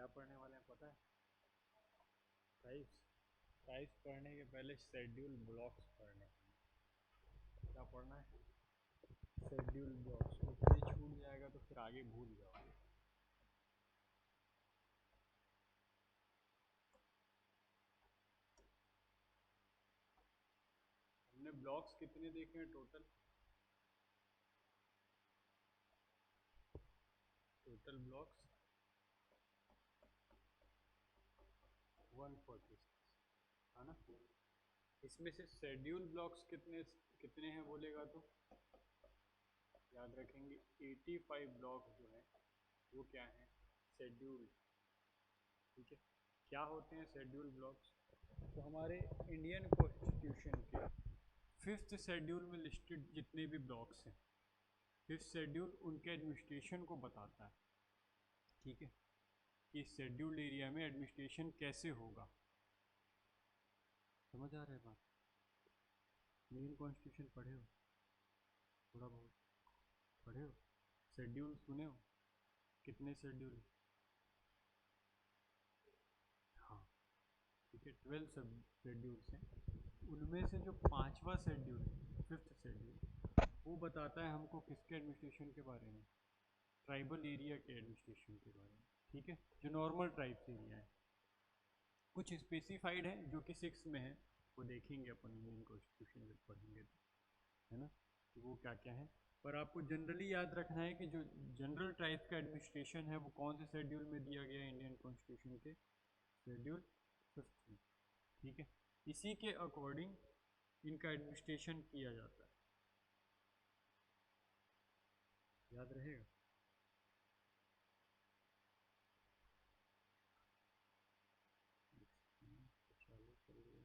क्या पढ़ने वाले हैं पता है? टाइप्स। टाइप्स पढ़ने के पहले शेड्यूल ब्लॉक्स पढ़ने हैं। क्या पढ़ना है? Schedule blocks. ये छूट जाएगा तो फिर आगे भूल जाओगे। हमने ब्लॉक्स कितने देखे हैं टोटल? टोटल ब्लॉक्स 146 है ना। इसमें से शेड्यूल ब्लॉक्स कितने कितने हैं बोलेगा तो याद रखेंगे 85 ब्लॉक जो हैं वो क्या हैं? शेड्यूल। ठीक है। क्या होते हैं शेड्यूल ब्लॉक्स? तो हमारे इंडियन कॉन्स्टिट्यूशन के 5th शेड्यूल में लिस्टेड जितने भी ब्लॉक्स हैं, 5th शेड्यूल उनके एडमिनिस्ट्रेशन को बताता है। ठीक है, कि शेड्यूल्ड एरिया में एडमिनिस्ट्रेशन कैसे होगा। समझ आ रहा है बात? इंडियन कॉन्स्टिट्यूशन पढ़े हो? थोड़ा बहुत पढ़े हो? शेड्यूल सुने हो? कितने शेड्यूल? हाँ, ठीक है, 12 सब शेड्यूल्स हैं। उनमें से जो 5वां शेड्यूल है, 5th शेड्यूल, वो बताता है हमको किसके एडमिनिस्ट्रेशन के बारे में? ट्राइबल एरिया के एडमिनिस्ट्रेशन के बारे में। ठीक है, जो नॉर्मल ट्राइब्स एरिया है। कुछ स्पेसिफाइड है जो कि 6 में है, वो देखेंगे अपन इंडियन कॉन्स्टिट्यूशन में पढ़ेंगे तो, है ना, कि वो क्या क्या है। पर आपको जनरली याद रखना है कि जो जनरल ट्राइब्स का एडमिनिस्ट्रेशन है वो कौन से शेड्यूल में दिया गया है इंडियन कॉन्स्टिट्यूशन के? शेड्यूल 5th में। ठीक है, इसी के अकॉर्डिंग इनका एडमिनिस्ट्रेशन किया जाता है। याद रहेगा? चालू करिए।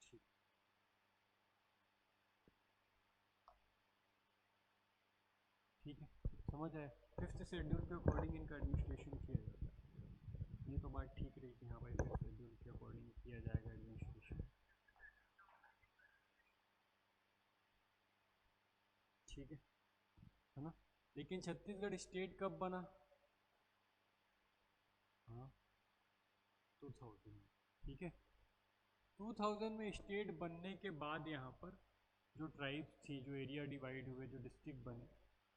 ठीक, ठीक है, समझ आए? 5th शेड्यूल के अकॉर्डिंग इनका एडमिनिस्ट्रेशन किया जाता है। ये तो बात ठीक रही कि हाँ भाई 5th शेड्यूल के अकॉर्डिंग किया जाएगा एडमिनिस्ट्रेशन। ठीक है ना। लेकिन छत्तीसगढ़ स्टेट कब बना? हाँ, 2000 में। ठीक है, 2000 में स्टेट बनने के बाद यहाँ पर जो ट्राइब्स थी, जो एरिया डिवाइड हुए, जो डिस्ट्रिक्ट बने,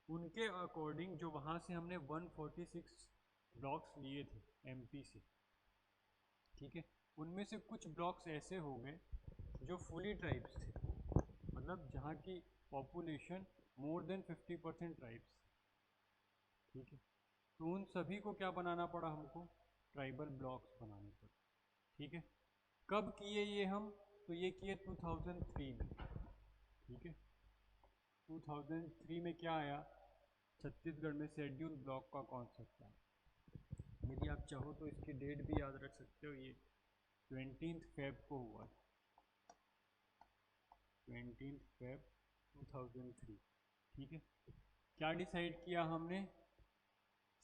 उनके अकॉर्डिंग जो वहाँ से हमने 146 ब्लॉक्स लिए थे एमपी से। ठीक है, उनमें से कुछ ब्लॉक्स ऐसे हो गए जो फुली ट्राइब्स थे, मतलब जहाँ की पॉपुलेशन मोर देन 50% ट्राइब्स। ठीक है, तो उन सभी को क्या बनाना पड़ा हमको? ट्राइबल ब्लॉक्स बनाने पड़े। ठीक है, कब किए ये हम? तो ये किए 2003 में। ठीक है, 2003 में क्या आया? छत्तीसगढ़ में शेड्यूल ब्लॉक का कॉन्सेप्ट आया। यदि आप चाहो तो इसकी डेट भी याद रख सकते हो, ये 20 फेब को हुआ था, 20 फेब 2003। ठीक है, क्या डिसाइड किया हमने?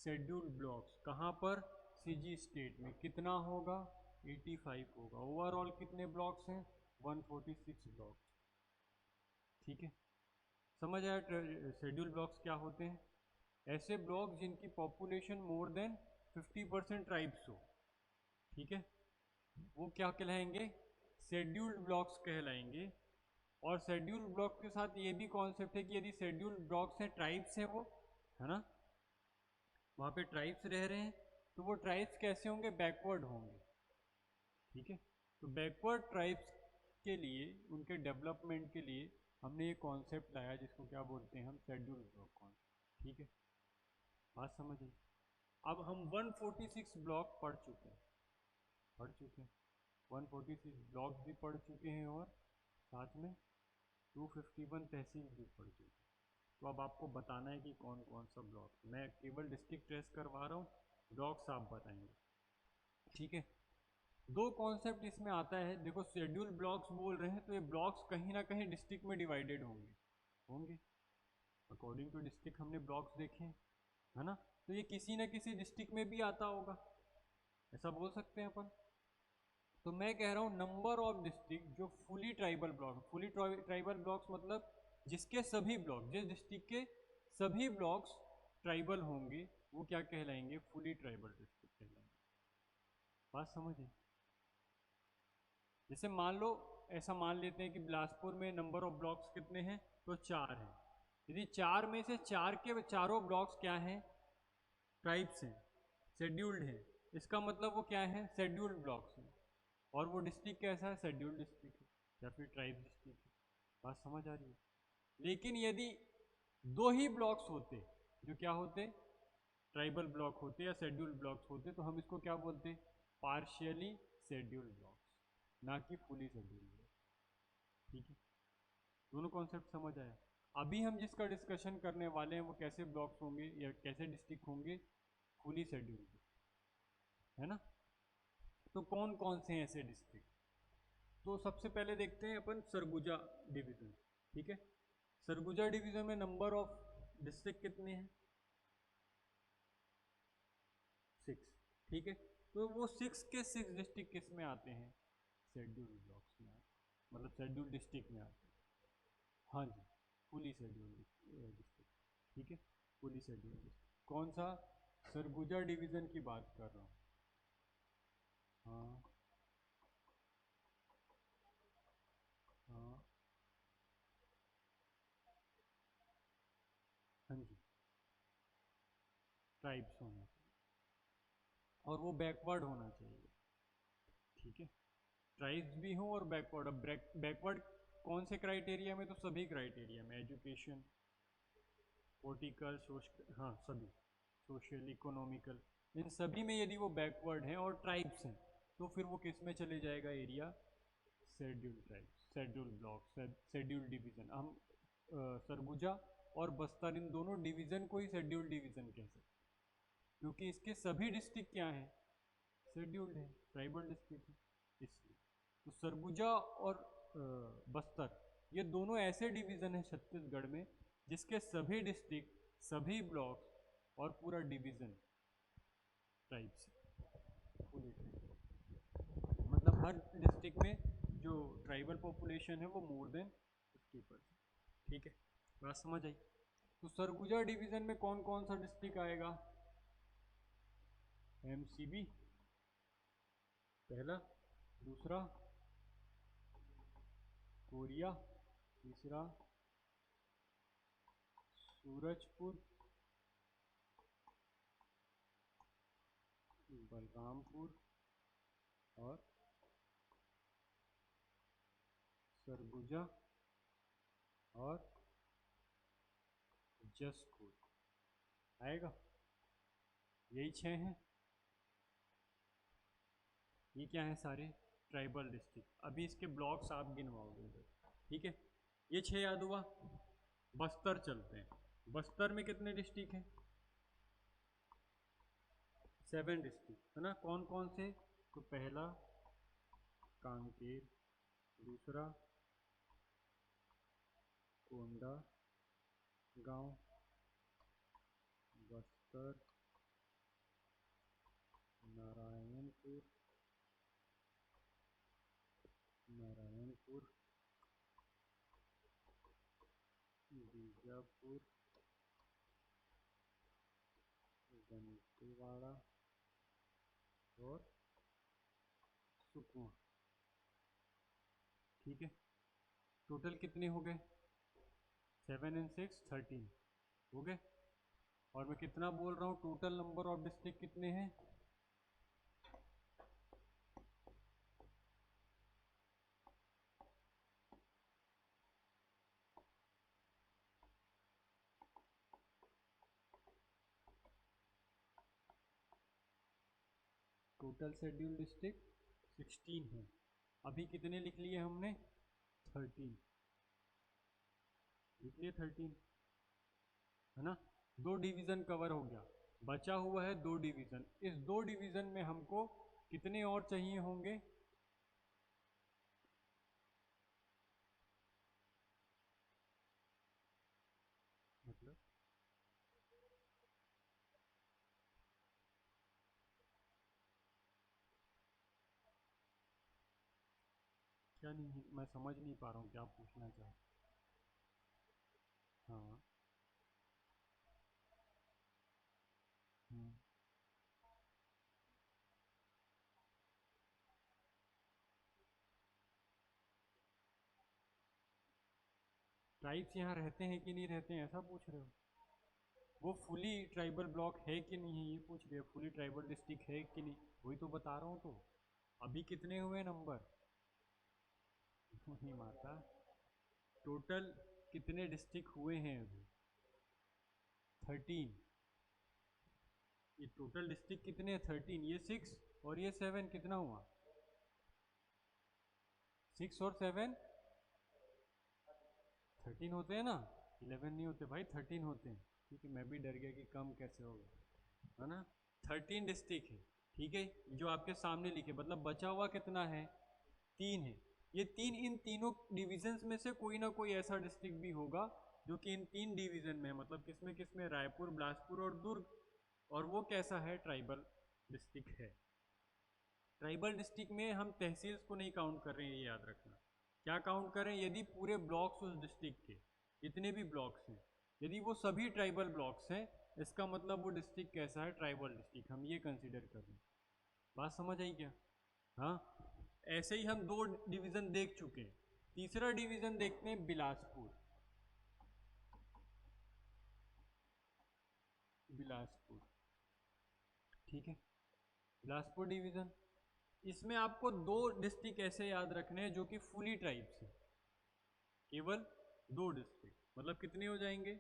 शेड्यूल ब्लॉक्स कहाँ पर? सीजी स्टेट में। कितना होगा? 85 होगा। ओवरऑल कितने ब्लॉक्स हैं? 146 ब्लॉक। ठीक है, समझ आया शेड्यूल ब्लॉक्स क्या होते हैं? ऐसे ब्लॉक जिनकी पॉपुलेशन मोर देन 50% ट्राइब्स हो। ठीक है, वो क्या कहलाएंगे? शेड्यूल्ड ब्लॉक्स कहलाएंगे। और शेड्यूल ब्लॉक के साथ ये भी कॉन्सेप्ट है कि यदि शेड्यूल ब्लॉक्स हैं, ट्राइब्स हैं वो, है ना, वहाँ पे ट्राइब्स रह रहे हैं, तो वो ट्राइब्स कैसे होंगे? बैकवर्ड होंगे। ठीक है, तो बैकवर्ड ट्राइब्स के लिए, उनके डेवलपमेंट के लिए हमने ये कॉन्सेप्ट लाया जिसको क्या बोलते हैं हम? Schedule block concept. ठीक है, बात समझिए। अब हम 146 ब्लॉक पढ़ चुके हैं 146 ब्लॉक भी पढ़ चुके हैं, और साथ में 251 तहसील भी पढ़ चुके हैं। तो अब आपको बताना है कि कौन कौन सा ब्लॉक। मैं केवल डिस्ट्रिक्ट ट्रेस करवा रहा हूँ, ब्लॉक्स आप बताएंगे। ठीक है, दो कॉन्सेप्ट इसमें आता है। देखो, शेड्यूल ब्लॉक्स बोल रहे हैं तो ये ब्लॉक्स कहीं ना कहीं डिस्ट्रिक्ट में डिवाइडेड होंगे होंगे अकॉर्डिंग टू डिस्ट्रिक्ट हमने ब्लॉक्स देखे हैं। है ना। तो ये किसी न किसी डिस्ट्रिक्ट में भी आता होगा, ऐसा बोल सकते हैं अपन। तो मैं कह रहा हूँ नंबर ऑफ डिस्ट्रिक्ट जो fully tribal block, fully tribal blocks मतलब जिसके सभी ब्लॉक, जिस डिस्ट्रिक्ट के सभी ब्लॉक्स ट्राइबल होंगे वो क्या कहलाएंगे, फुली ट्राइबल डिस्ट्रिक्ट कहलाएंगे। बात समझे। जैसे मान लो, ऐसा मान लेते हैं कि बिलासपुर में नंबर ऑफ ब्लॉक्स कितने हैं, तो 4 हैं। यदि 4 में से 4 के चारों ब्लॉक्स क्या हैं, ट्राइब्स हैं, शेड्यूल्ड हैं, इसका मतलब वो क्या है, शेड्यूल्ड ब्लॉक्स हैं। और वो डिस्ट्रिक्ट कैसा है, शेड्यूल्ड डिस्ट्रिक्ट है या फिर ट्राइब डिस्ट्रिक्ट है। बात समझ आ रही है। लेकिन यदि 2 ही ब्लॉक्स होते जो क्या होते, ट्राइबल ब्लॉक होते या शेड्यूल्ड ब्लॉक्स होते, तो हम इसको क्या बोलते, पार्शियली शेड्यूल्ड ब्लॉक्स, ना कि फुली शेड्यूल्ड ब्लॉक। ठीक है, दोनों कॉन्सेप्ट समझ आया। अभी हम जिसका डिस्कशन करने वाले हैं वो कैसे ब्लॉक्स होंगे या कैसे डिस्ट्रिक्ट होंगे, फुली शेड्यूल्ड, है ना। तो कौन कौन से हैं ऐसे डिस्ट्रिक्ट, तो सबसे पहले देखते हैं अपन सरगुजा डिवीजन। ठीक है, सरगुजा डिवीजन में नंबर ऑफ डिस्ट्रिक्ट कितने हैं, 6। ठीक है, तो वो 6 के 6 डिस्ट्रिक्ट किस में आते हैं, शेड्यूल ब्लॉक्स में आते हैं, मतलब शेड्यूल डिस्ट्रिक्ट में आते हैं। हाँ जी, फुली शेड्यूल डिस्ट्रिक्ट। ठीक है, फुली शेड्यूल डिस्ट्रिक्ट कौन सा, सरगुजा डिवीजन की बात कर रहा हूँ। हाँ हाँ हाँ जी, ट्राइब्स होना चाहिए और वो बैकवर्ड होना चाहिए। ठीक है, ट्राइब्स भी हों और बैकवर्ड। अब बैकवर्ड कौन से क्राइटेरिया में, तो सभी क्राइटेरिया में, एजुकेशन, पॉलिटिकल, सोशल, हाँ सभी, सोशल, इकोनॉमिकल, इन सभी में यदि वो बैकवर्ड हैं और ट्राइब्स हैं, तो फिर वो किस में चले जाएगा area, schedule tribe, schedule block, schedule division. हम सरगुजा और बस्तर इन दोनों डिवीजन को ही शेड्यूल डिवीजन कह सकते हैं, क्योंकि इसके सभी डिस्ट्रिक्ट क्या हैं, शेड्यूल्ड है, ट्राइबल डिस्ट्रिक्ट है, इसलिए। तो सरगुजा और बस्तर ये दोनों ऐसे डिवीज़न हैं छत्तीसगढ़ में जिसके सभी डिस्ट्रिक्ट, सभी ब्लॉक और पूरा डिवीज़न ट्राइब से, पूरे ट्राइब, मतलब हर डिस्ट्रिक्ट में जो ट्राइबल पॉपुलेशन है वो मोर देन 50%। ठीक है, बात समझ आई। तो सरगुजा डिवीज़न में कौन कौन सा डिस्ट्रिक्ट आएगा, एमसीबी पहला, दूसरा कोरिया, तीसरा सूरजपुर, बलरामपुर और सरगुजा और जसपुर आएगा। यही 6 हैं। ये क्या है, सारे ट्राइबल डिस्ट्रिक्ट। अभी इसके ब्लॉक्स आप गिनवाओगे इधर। ठीक है, ये 6 याद हुआ। बस्तर चलते हैं, बस्तर में कितने डिस्ट्रिक्ट हैं, 7 डिस्ट्रिक्ट, है ना। कौन कौन से, तो पहला कांकेर, दूसरा कोंडा गांव, बस्तर, नारायणपुर, नारायणपुर, बीजापुर, दंतेवाड़ा और सुकमा। ठीक है, टोटल कितने हो गए, 7 and 6 13 हो गए। और मैं कितना बोल रहा हूँ, टोटल नंबर ऑफ डिस्ट्रिक्ट कितने हैं, टोटल शेड्यूल डिस्ट्रिक्ट 16 है। अभी कितने लिख लिए हमने, 13 लिख लिए, 13, है ना। 2 डिवीज़न कवर हो गया, बचा हुआ है 2 डिवीज़न। इस 2 डिवीज़न में हमको कितने और चाहिए होंगे, मतलब क्या नहीं, मैं समझ नहीं पा रहा हूँ क्या पूछना चाह। हाँ। हम्म। ट्राइब्स यहाँ रहते हैं कि नहीं रहते हैं ऐसा पूछ रहे हो? वो फुली ट्राइबल ब्लॉक है कि नहीं है ये पूछ रहे हो, फुली ट्राइबल डिस्ट्रिक्ट है कि नहीं, वही तो बता रहा हूँ। तो अभी कितने हुए नंबर? नहीं माता, टोटल कितने डिस्ट्रिक्ट हुए हैं अभी? 13। ये टोटल डिस्ट्रिक्ट कितने हैं? 13, ये 6 और ये 7, कितना हुआ? 6 और 7 13 होते हैं ना। 11 नहीं होते भाई, 13 होते हैं। ठीक है, मैं भी डर गया कि कम कैसे होगा, है ना। 13 डिस्ट्रिक्ट है। ठीक है, जो आपके सामने लिखे, मतलब बचा हुआ कितना है? 3 है। ये तीन, इन तीनों डिविजन्स में से कोई ना कोई ऐसा डिस्ट्रिक्ट भी होगा जो कि इन 3 डिवीजन में है, मतलब किसमें किसमें, रायपुर, बिलासपुर और दुर्ग। और वो कैसा है? ट्राइबल डिस्ट्रिक्ट है। ट्राइबल डिस्ट्रिक्ट में हम तहसील्स को नहीं काउंट कर रहे हैं, ये याद रखना। क्या काउंट करें? यदि पूरे ब्लॉक्स उस डिस्ट्रिक्ट के, जितने भी ब्लॉक्स हैं, यदि वो सभी ट्राइबल ब्लॉक्स हैं, इसका मतलब वो डिस्ट्रिक्ट कैसा है? ट्राइबल डिस्ट्रिक्ट, हम ये कंसीडर कर रहे हैं। बात समझ आई क्या? हाँ। ऐसे ही हम 2 डिवीज़न देख चुके हैं। तीसरा डिवीज़न देखते हैं, बिलासपुर। बिलासपुर, ठीक है। बिलासपुर डिवीज़न, इसमें आपको 2 डिस्ट्रिक्ट ऐसे याद रखने हैं जो कि फुली ट्राइब्स हैं। केवल 2 डिस्ट्रिक्ट, मतलब कितने हो जाएंगे?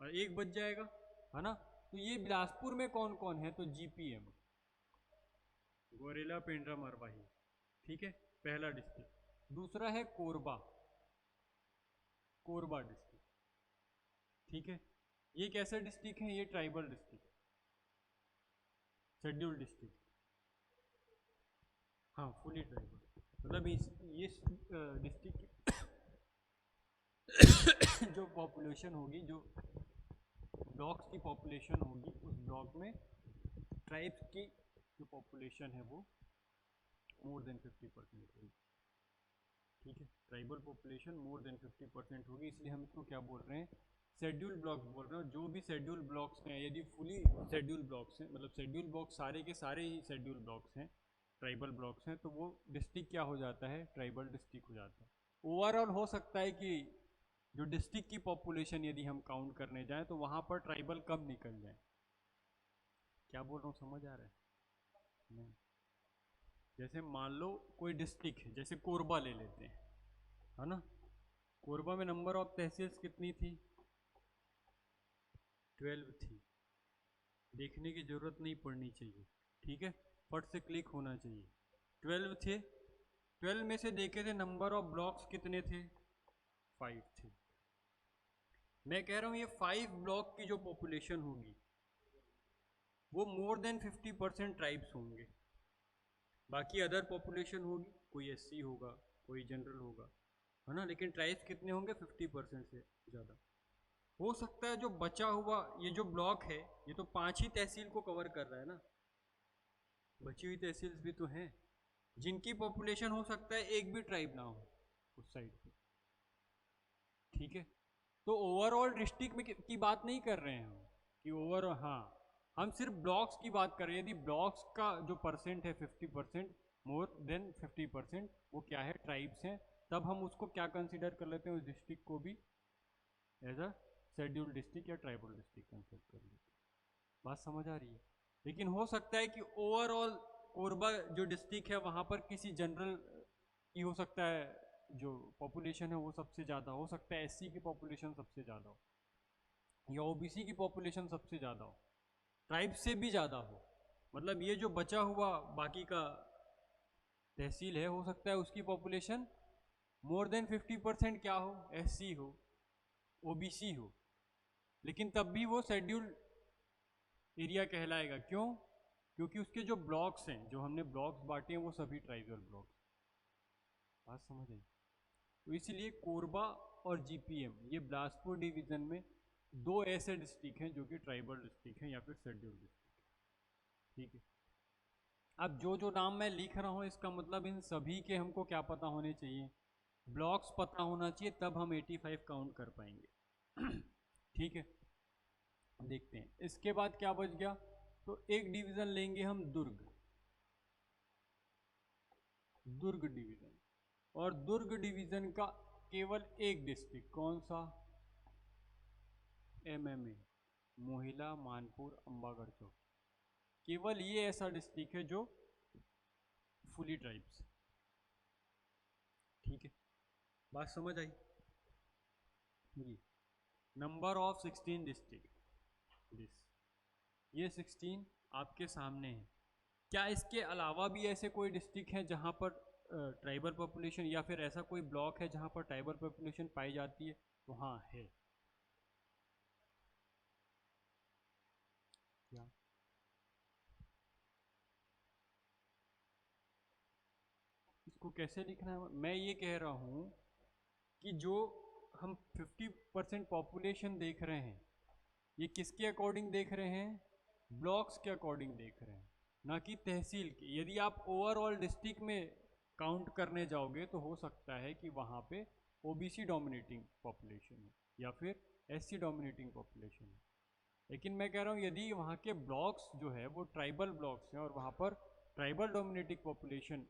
और एक बच जाएगा, है ना। तो ये बिलासपुर में कौन कौन है? तो जीपीएम, गोरेला पेंड्रा मरवाही, ठीक है, पहला डिस्ट्रिक्ट। दूसरा है कोरबा, कोरबा डिस्ट्रिक्ट, ठीक है। ये कैसे डिस्ट्रिक्ट है? ये ट्राइबल डिस्ट्रिक्ट, शेड्यूल डिस्ट्रिक्ट। हाँ, फुली ट्राइबल, मतलब इस ये डिस्ट्रिक्ट जो पॉपुलेशन होगी, जो ब्लॉक्स की पॉपुलेशन होगी, उस ब्लॉक में ट्राइब्स की जो पॉपुलेशन है वो मोर देन 50% होगी। ठीक है, ट्राइबल पॉपुलेशन मोर देन 50% होगी, इसलिए हम इसको क्या बोल रहे हैं? शेड्यूल ब्लॉक्स बोल रहे हैं। जो भी शेड्यूल ब्लॉक्स हैं, यदि फुली शेड्यूल ब्लॉक्स हैं, मतलब शेड्यूल ब्लॉक्स सारे के सारे ही शेड्यूल ब्लॉक्स हैं, ट्राइबल ब्लॉक्स हैं, तो वो डिस्ट्रिक्ट क्या हो जाता है? ट्राइबल डिस्ट्रिक्ट हो जाता है। ओवरऑल हो सकता है कि जो डिस्ट्रिक्ट की पॉपुलेशन यदि हम काउंट करने जाएं तो वहाँ पर ट्राइबल कम निकल जाए। क्या बोल रहा हूँ, समझ आ रहा है? नहीं। जैसे मान लो कोई डिस्ट्रिक्ट है, जैसे कोरबा ले लेते हैं, है ना। कोरबा में नंबर ऑफ तहसील्स कितनी थी? 12 थी। देखने की जरूरत नहीं पड़नी चाहिए, ठीक है, फट से क्लिक होना चाहिए। 12 थे। 12 में से देखे थे नंबर ऑफ ब्लॉक्स कितने थे? 5 थे। मैं कह रहा हूँ ये 5 ब्लॉक की जो पॉपुलेशन होगी वो मोर देन 50% ट्राइब्स होंगे। बाकी अदर पॉपुलेशन होगी, कोई एससी होगा, कोई जनरल होगा, है ना। लेकिन ट्राइब्स कितने होंगे? 50% से ज़्यादा। हो सकता है जो बचा हुआ ये जो ब्लॉक है, ये तो 5 ही तहसील को कवर कर रहा है ना, बची हुई तहसील्स भी तो हैं जिनकी पॉपुलेशन हो सकता है एक भी ट्राइब ना हो उस साइड पे, ठीक है। तो ओवरऑल डिस्ट्रिक्ट में की बात नहीं कर रहे हैं हम कि ओवर, हाँ, हम सिर्फ ब्लॉक्स की बात कर रहे हैं। यदि ब्लॉक्स का जो परसेंट है 50%, मोर देन 50%, वो क्या है? ट्राइब्स हैं, तब हम उसको क्या कंसिडर कर लेते हैं? उस डिस्ट्रिक्ट को भी एज अ शेड्यूल डिस्ट्रिक्ट या ट्राइबल डिस्ट्रिक्ट कंसिडर कर लेते हैं। बात समझ आ रही है? लेकिन हो सकता है कि ओवरऑल कोरबा जो डिस्ट्रिक्ट है वहाँ पर किसी जनरल की हो सकता है, जो पॉपुलेशन है वो सबसे ज़्यादा हो सकता है, एससी की पॉपुलेशन सबसे ज़्यादा हो, या ओबीसी की पॉपुलेशन सबसे ज़्यादा हो, ट्राइब से भी ज़्यादा हो। मतलब ये जो बचा हुआ बाकी का तहसील है, हो सकता है उसकी पॉपुलेशन मोर देन 50% क्या हो? एससी हो, ओबीसी हो, लेकिन तब भी वो शेड्यूल एरिया कहलाएगा। क्यों? क्योंकि उसके जो ब्लॉक्स हैं, जो हमने ब्लॉक्स बांटे हैं, वो सभी ट्राइबल ब्लॉक्स। बात समझ आई? तो इसलिए कोरबा और जीपीएम, ये बिलासपुर डिवीजन में 2 ऐसे डिस्ट्रिक्ट हैं जो कि ट्राइबल डिस्ट्रिक्ट हैं या फिर शेड्यूल डिस्ट्रिक्ट, ठीक है। अब जो जो नाम मैं लिख रहा हूँ इसका मतलब इन सभी के हमको क्या पता होने चाहिए, ब्लॉक्स पता होना चाहिए, तब हम 85 काउंट कर पाएंगे। ठीक है, देखते हैं इसके बाद क्या बच गया। तो एक डिवीजन लेंगे हम दुर्ग, दुर्ग डिवीजन, और दुर्ग डिवीजन का केवल एक डिस्ट्रिक्ट, कौन सा, एमएमए, मोहिला, मानपुर, अंबागढ़ चौक, केवल ये ऐसा डिस्ट्रिक्ट है जो फुली ट्राइब्स। ठीक है, बात समझ आई जी। नंबर ऑफ 16 डिस्ट्रिक्ट दिस, ये 16 आपके सामने है। क्या इसके अलावा भी ऐसे कोई डिस्ट्रिक्ट हैं जहाँ पर ट्राइबल पॉपुलेशन, या फिर ऐसा कोई ब्लॉक है जहाँ पर ट्राइबल पॉपुलेशन पाई जाती है? तो हाँ है। क्या? इसको कैसे लिखना है? मैं ये कह रहा हूँ कि जो हम 50% पॉपुलेशन देख रहे हैं, ये किसके अकॉर्डिंग देख रहे हैं, ब्लॉक्स के अकॉर्डिंग देख रहे हैं, ना कि तहसील के। यदि आप ओवरऑल डिस्ट्रिक्ट में काउंट करने जाओगे तो हो सकता है कि वहाँ पे ओबीसी डोमिनेटिंग पॉपुलेशन है या फिर एससी डोमिनेटिंग पॉपुलेशन है। लेकिन मैं कह रहा हूँ यदि वहाँ के ब्लॉक्स जो है वो ट्राइबल ब्लॉक्स हैं और वहाँ पर ट्राइबल डोमिनेटिंग पॉपुलेशन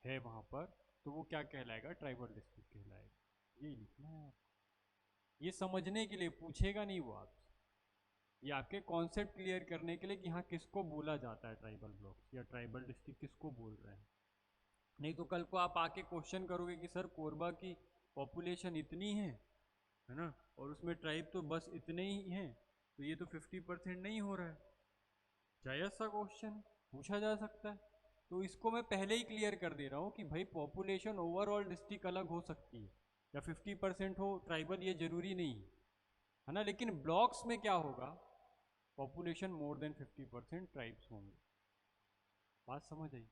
है वहाँ पर, तो वो क्या कहलाएगा, ट्राइबल डिस्ट्रिक्ट कहलाएगा। यही लिखना है आपको, ये समझने के लिए पूछेगा नहीं वो आपसे, ये आपके कॉन्सेप्ट क्लियर करने के लिए कि हाँ किसको बोला जाता है ट्राइबल ब्लॉक या ट्राइबल डिस्ट्रिक्ट किसको बोल रहे हैं। नहीं तो कल को आप आके क्वेश्चन करोगे कि सर कोरबा की पॉपुलेशन इतनी है ना, और उसमें ट्राइब तो बस इतने ही हैं, तो ये तो 50% नहीं हो रहा है। जायज़ सा क्वेश्चन पूछा जा सकता है। तो इसको मैं पहले ही क्लियर कर दे रहा हूँ कि भाई पॉपुलेशन ओवरऑल डिस्ट्रिक्ट अलग हो सकती है, या 50% हो ट्राइबल, ये जरूरी नहीं है ना। लेकिन ब्लॉक्स में क्या होगा, पॉपुलेशन मोर देन 50% ट्राइब्स होंगे। बात समझ आई?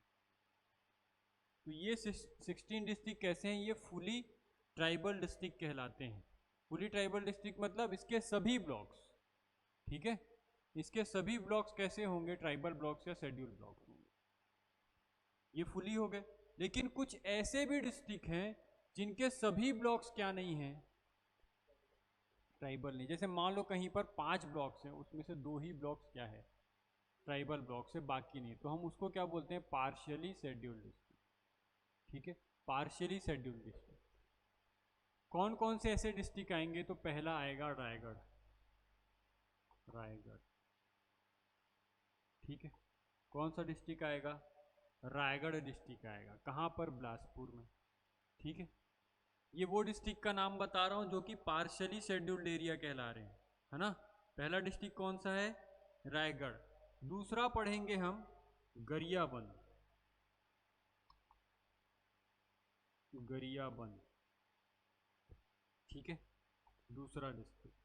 तो ये 16 डिस्ट्रिक्ट कैसे हैं, ये फुली ट्राइबल डिस्ट्रिक्ट कहलाते हैं। फुली ट्राइबल डिस्ट्रिक्ट मतलब इसके सभी ब्लॉक्स, ठीक है, इसके सभी ब्लॉक्स कैसे होंगे, ट्राइबल ब्लॉक्स या शेड्यूल ब्लॉक्स होंगे, ये फुली हो गए। लेकिन कुछ ऐसे भी डिस्ट्रिक्ट हैं जिनके सभी ब्लॉक्स क्या नहीं हैं, ट्राइबल नहीं। जैसे मान लो कहीं पर 5 ब्लॉक्स हैं, उसमें से 2 ही ब्लॉक्स क्या है, ट्राइबल ब्लॉक्स है, बाकी नहीं, तो हम उसको क्या बोलते हैं, पार्शियली शेड्यूल्ड डिस्ट्रिक्ट। ठीक है, पार्शियली शेड्यूल्ड डिस्ट्रिक्ट। कौन कौन से ऐसे डिस्ट्रिक्ट आएंगे, तो पहला आएगा रायगढ़, रायगढ़, ठीक है। कौन सा डिस्ट्रिक्ट आएगा, रायगढ़ डिस्ट्रिक्ट आएगा, कहाँ पर, बिलासपुर में, ठीक है। ये वो डिस्ट्रिक्ट का नाम बता रहा हूँ जो कि पार्शली शेड्यूल्ड एरिया कहला रहे हैं, है ना। पहला डिस्ट्रिक्ट कौन सा है, रायगढ़। दूसरा पढ़ेंगे हम गरियाबंद, गरियाबंद, ठीक है, दूसरा डिस्ट्रिक्ट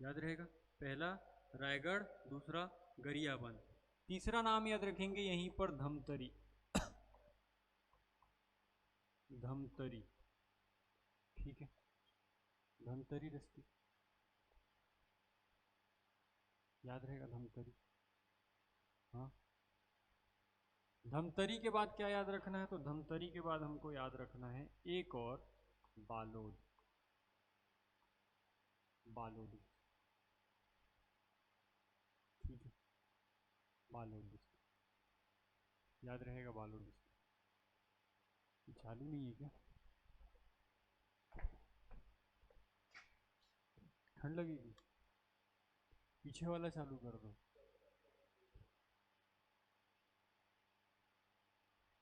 याद रहेगा। पहला रायगढ़, दूसरा गरियाबंद। तीसरा नाम याद रखेंगे यहीं पर, धमतरी, धमतरी, ठीक है, धमतरी डिस्ट्रिक्ट याद रहेगा, धमतरी। हाँ, धमतरी के बाद क्या याद रखना है, तो धमतरी के बाद हमको याद रखना है एक और, बालोद, बालोद, ठीक है, बालोद डिस्ट्रिक्ट याद रहेगा, बालोद डिस्ट्रिक्ट। चालू नहीं है क्या, ठंड लगेगी, पीछे वाला चालू कर दो।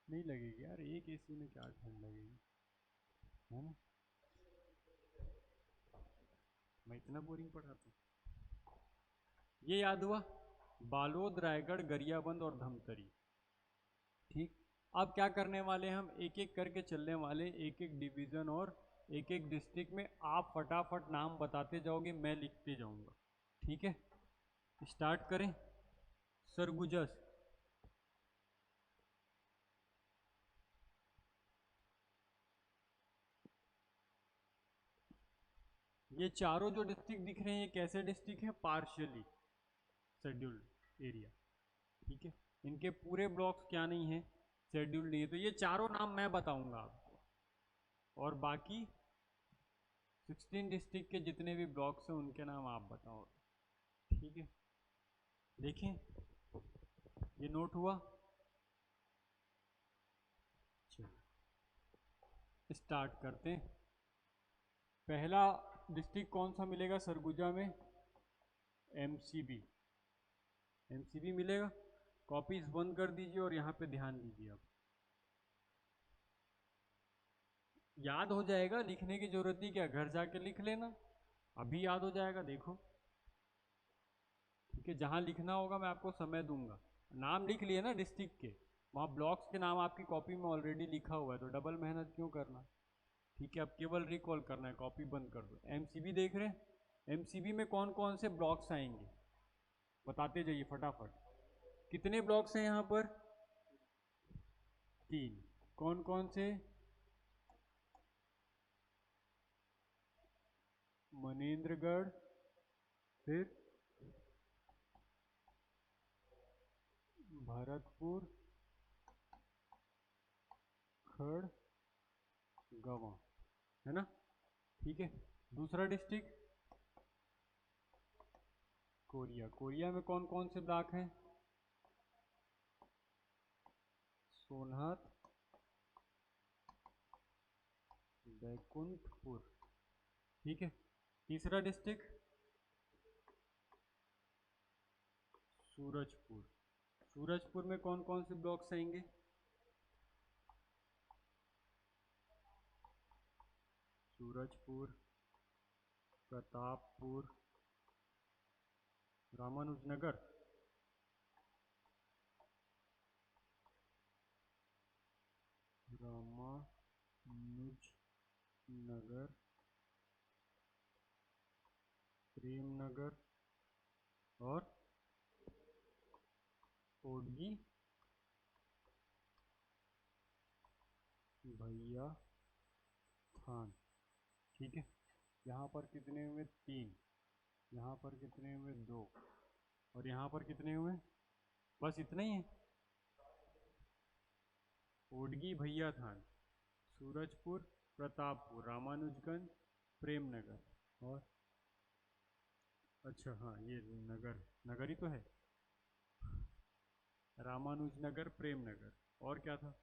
नहीं लगेगी यार, एक एसी में क्या ठंड लगेगी, है ना। मैं इतना बोरिंग पढ़ाता हूँ। ये याद हुआ, बालोद, रायगढ़, गरियाबंद और धमतरी, ठीक। अब क्या करने वाले हम, एक एक करके चलने वाले, एक एक डिवीजन और एक एक डिस्ट्रिक्ट में आप फटाफट नाम बताते जाओगे, मैं लिखते जाऊंगा, ठीक है। स्टार्ट करें, सरगुजस, ये चारों जो डिस्ट्रिक्ट दिख रहे हैं ये कैसे डिस्ट्रिक्ट है, पार्शियली शेड्यूल्ड एरिया, ठीक है। इनके पूरे ब्लॉक्स क्या नहीं है, शेड्यूल नहीं है। तो ये चारों नाम मैं बताऊंगा आपको, और बाकी 16 डिस्ट्रिक्ट के जितने भी ब्लॉक्स हैं उनके नाम आप बताओ। ठीक है, देखें ये नोट हुआ। चलो स्टार्ट करते हैं। पहला डिस्ट्रिक्ट कौन सा मिलेगा सरगुजा में? एमसीबी। एमसीबी मिलेगा। कॉपीज बंद कर दीजिए और यहाँ पे ध्यान दीजिए। अब याद हो जाएगा, लिखने की जरूरत नहीं, क्या घर जाके लिख लेना, अभी याद हो जाएगा। देखो ठीक है, जहाँ लिखना होगा मैं आपको समय दूंगा। नाम लिख लिए ना डिस्ट्रिक्ट के, वहाँ ब्लॉक्स के नाम आपकी कॉपी में ऑलरेडी लिखा हुआ है, तो डबल मेहनत क्यों करना। ठीक है, अब केवल रिकॉल करना है, कॉपी बंद कर दो। एमसीबी देख रहे हैं, एमसीबी में कौन कौन से ब्लॉक्स आएंगे बताते जाइए फटाफट। कितने ब्लॉक्स हैं यहाँ पर? 3। कौन कौन से? मनेन्द्रगढ़, फिर भरतपुर, खड़, गवा, है ना। ठीक है, दूसरा डिस्ट्रिक्ट कोरिया। कोरिया में कौन कौन से ब्लॉक हैं? सोनहत, बैकुंठपुर। ठीक है, तीसरा डिस्ट्रिक्ट सूरजपुर। सूरजपुर में कौन कौन से ब्लॉक्स आएंगे? सूरजपुर, प्रतापपुर, रामानुजनगर, रामानुजनगर, प्रेमनगर और ओडगी भैया थान। ठीक है, यहाँ पर कितने हुए? 3। यहाँ पर कितने हुए? 2। और यहाँ पर कितने हुए? बस इतना ही है। ओडगी भैया थान, सूरजपुर, प्रतापपुर, रामानुजगंज, प्रेमनगर और अच्छा हाँ ये नगर, नगर ही तो है। रामानुजनगर, प्रेमनगर और क्या था?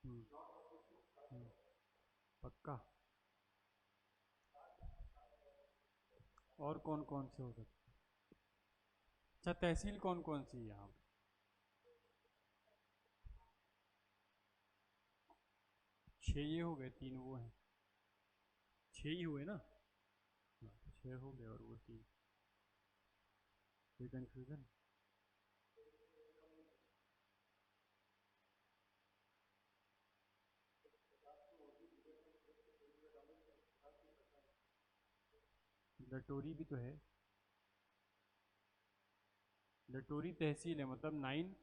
हम्म, हम्म, पक्का। और कौन कौन से हो सकते? अच्छा तहसील कौन कौन सी है यहाँ पे? 6 ये हो गए, 3 वो हैं। 6 ही हुए ना। हाँ, 6 हो गए और वो 3। कोई कंफ्यूजन? लटोरी भी तो है। लटोरी तहसील है, मतलब 9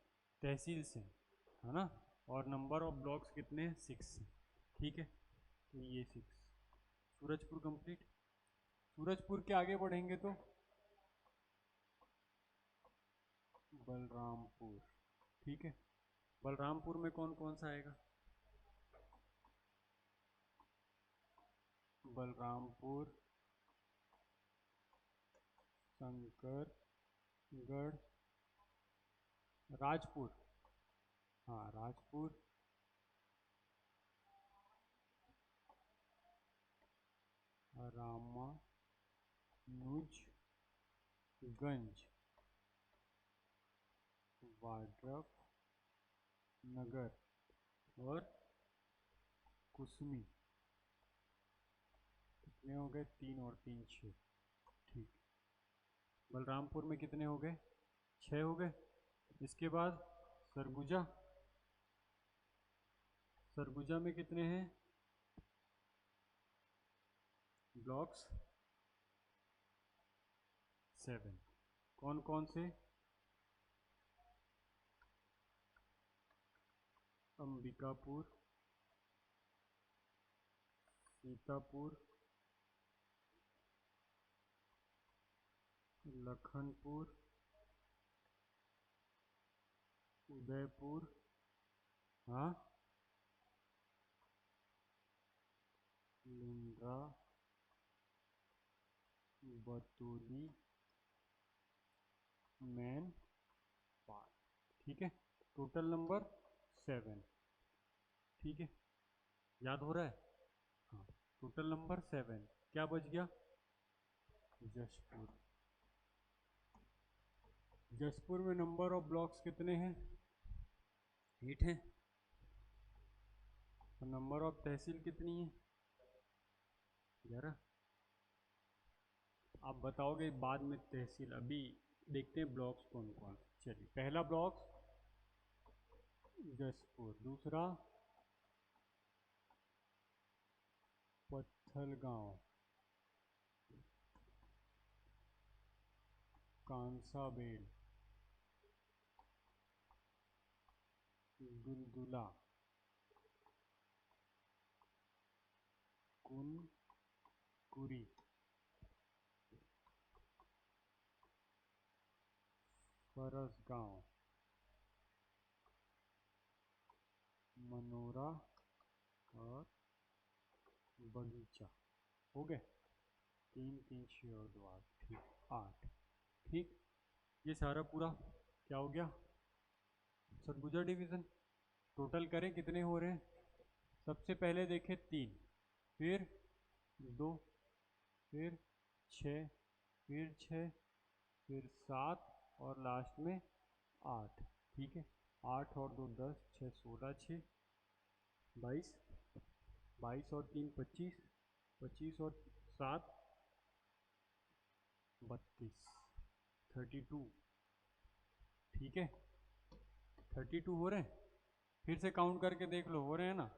तहसील से, है ना। और नंबर ऑफ ब्लॉक्स कितने हैं? 6। ठीक है, तो ये 6। सूरजपुर कंप्लीट। सूरजपुर के आगे बढ़ेंगे तो बलरामपुर। ठीक है, बलरामपुर में कौन कौन सा आएगा? बलरामपुर, शंकरगढ़, राजपुर। हाँ राजपुर, रामानुजगंज, वाड्रफ नगर और कुसमी। कितने हो गए? 3 और 3 6। ठीक, बलरामपुर में कितने हो गए? 6 हो गए। इसके बाद सरगुजा। सरगुजा में कितने हैं ब्लॉक्स? 7। कौन कौन से? अंबिकापुर, सीतापुर, लखनपुर, उदयपुर, हाँ, लुंड्रा, बतौली, मैन पार्क। ठीक है, टोटल नंबर 7। ठीक है, याद हो रहा है? हाँ, टोटल नंबर 7। क्या बच गया? जशपुर। जशपुर में नंबर ऑफ ब्लॉक्स कितने हैं? 8 हैं। और नंबर ऑफ तहसील कितनी है? 11। आप बताओगे बाद में तहसील, अभी देखते हैं ब्लॉक्स कौन कौन। चलिए, पहला ब्लॉक जसपुर, दूसरा पत्थलगांव, कांसाबेल, गुलगुला, कुनकुरी, फरसगांव, मनोरा और बगीचा। हो गए? 3 3 6 और 2 8। ठीक, 8। ठीक, ये सारा पूरा क्या हो गया? सरगुजा डिवीज़न। टोटल करें कितने हो रहे हैं? सबसे पहले देखें 3, फिर 2, फिर 6, फिर 6, फिर 7 और लास्ट में 8। ठीक है, 8 और 2 10, 6 16, 6 22, 22 और 3 25, 25 और 7 32, 32। ठीक है, 32 हो रहे हैं। फिर से काउंट करके देख लो, हो रहे हैं ना?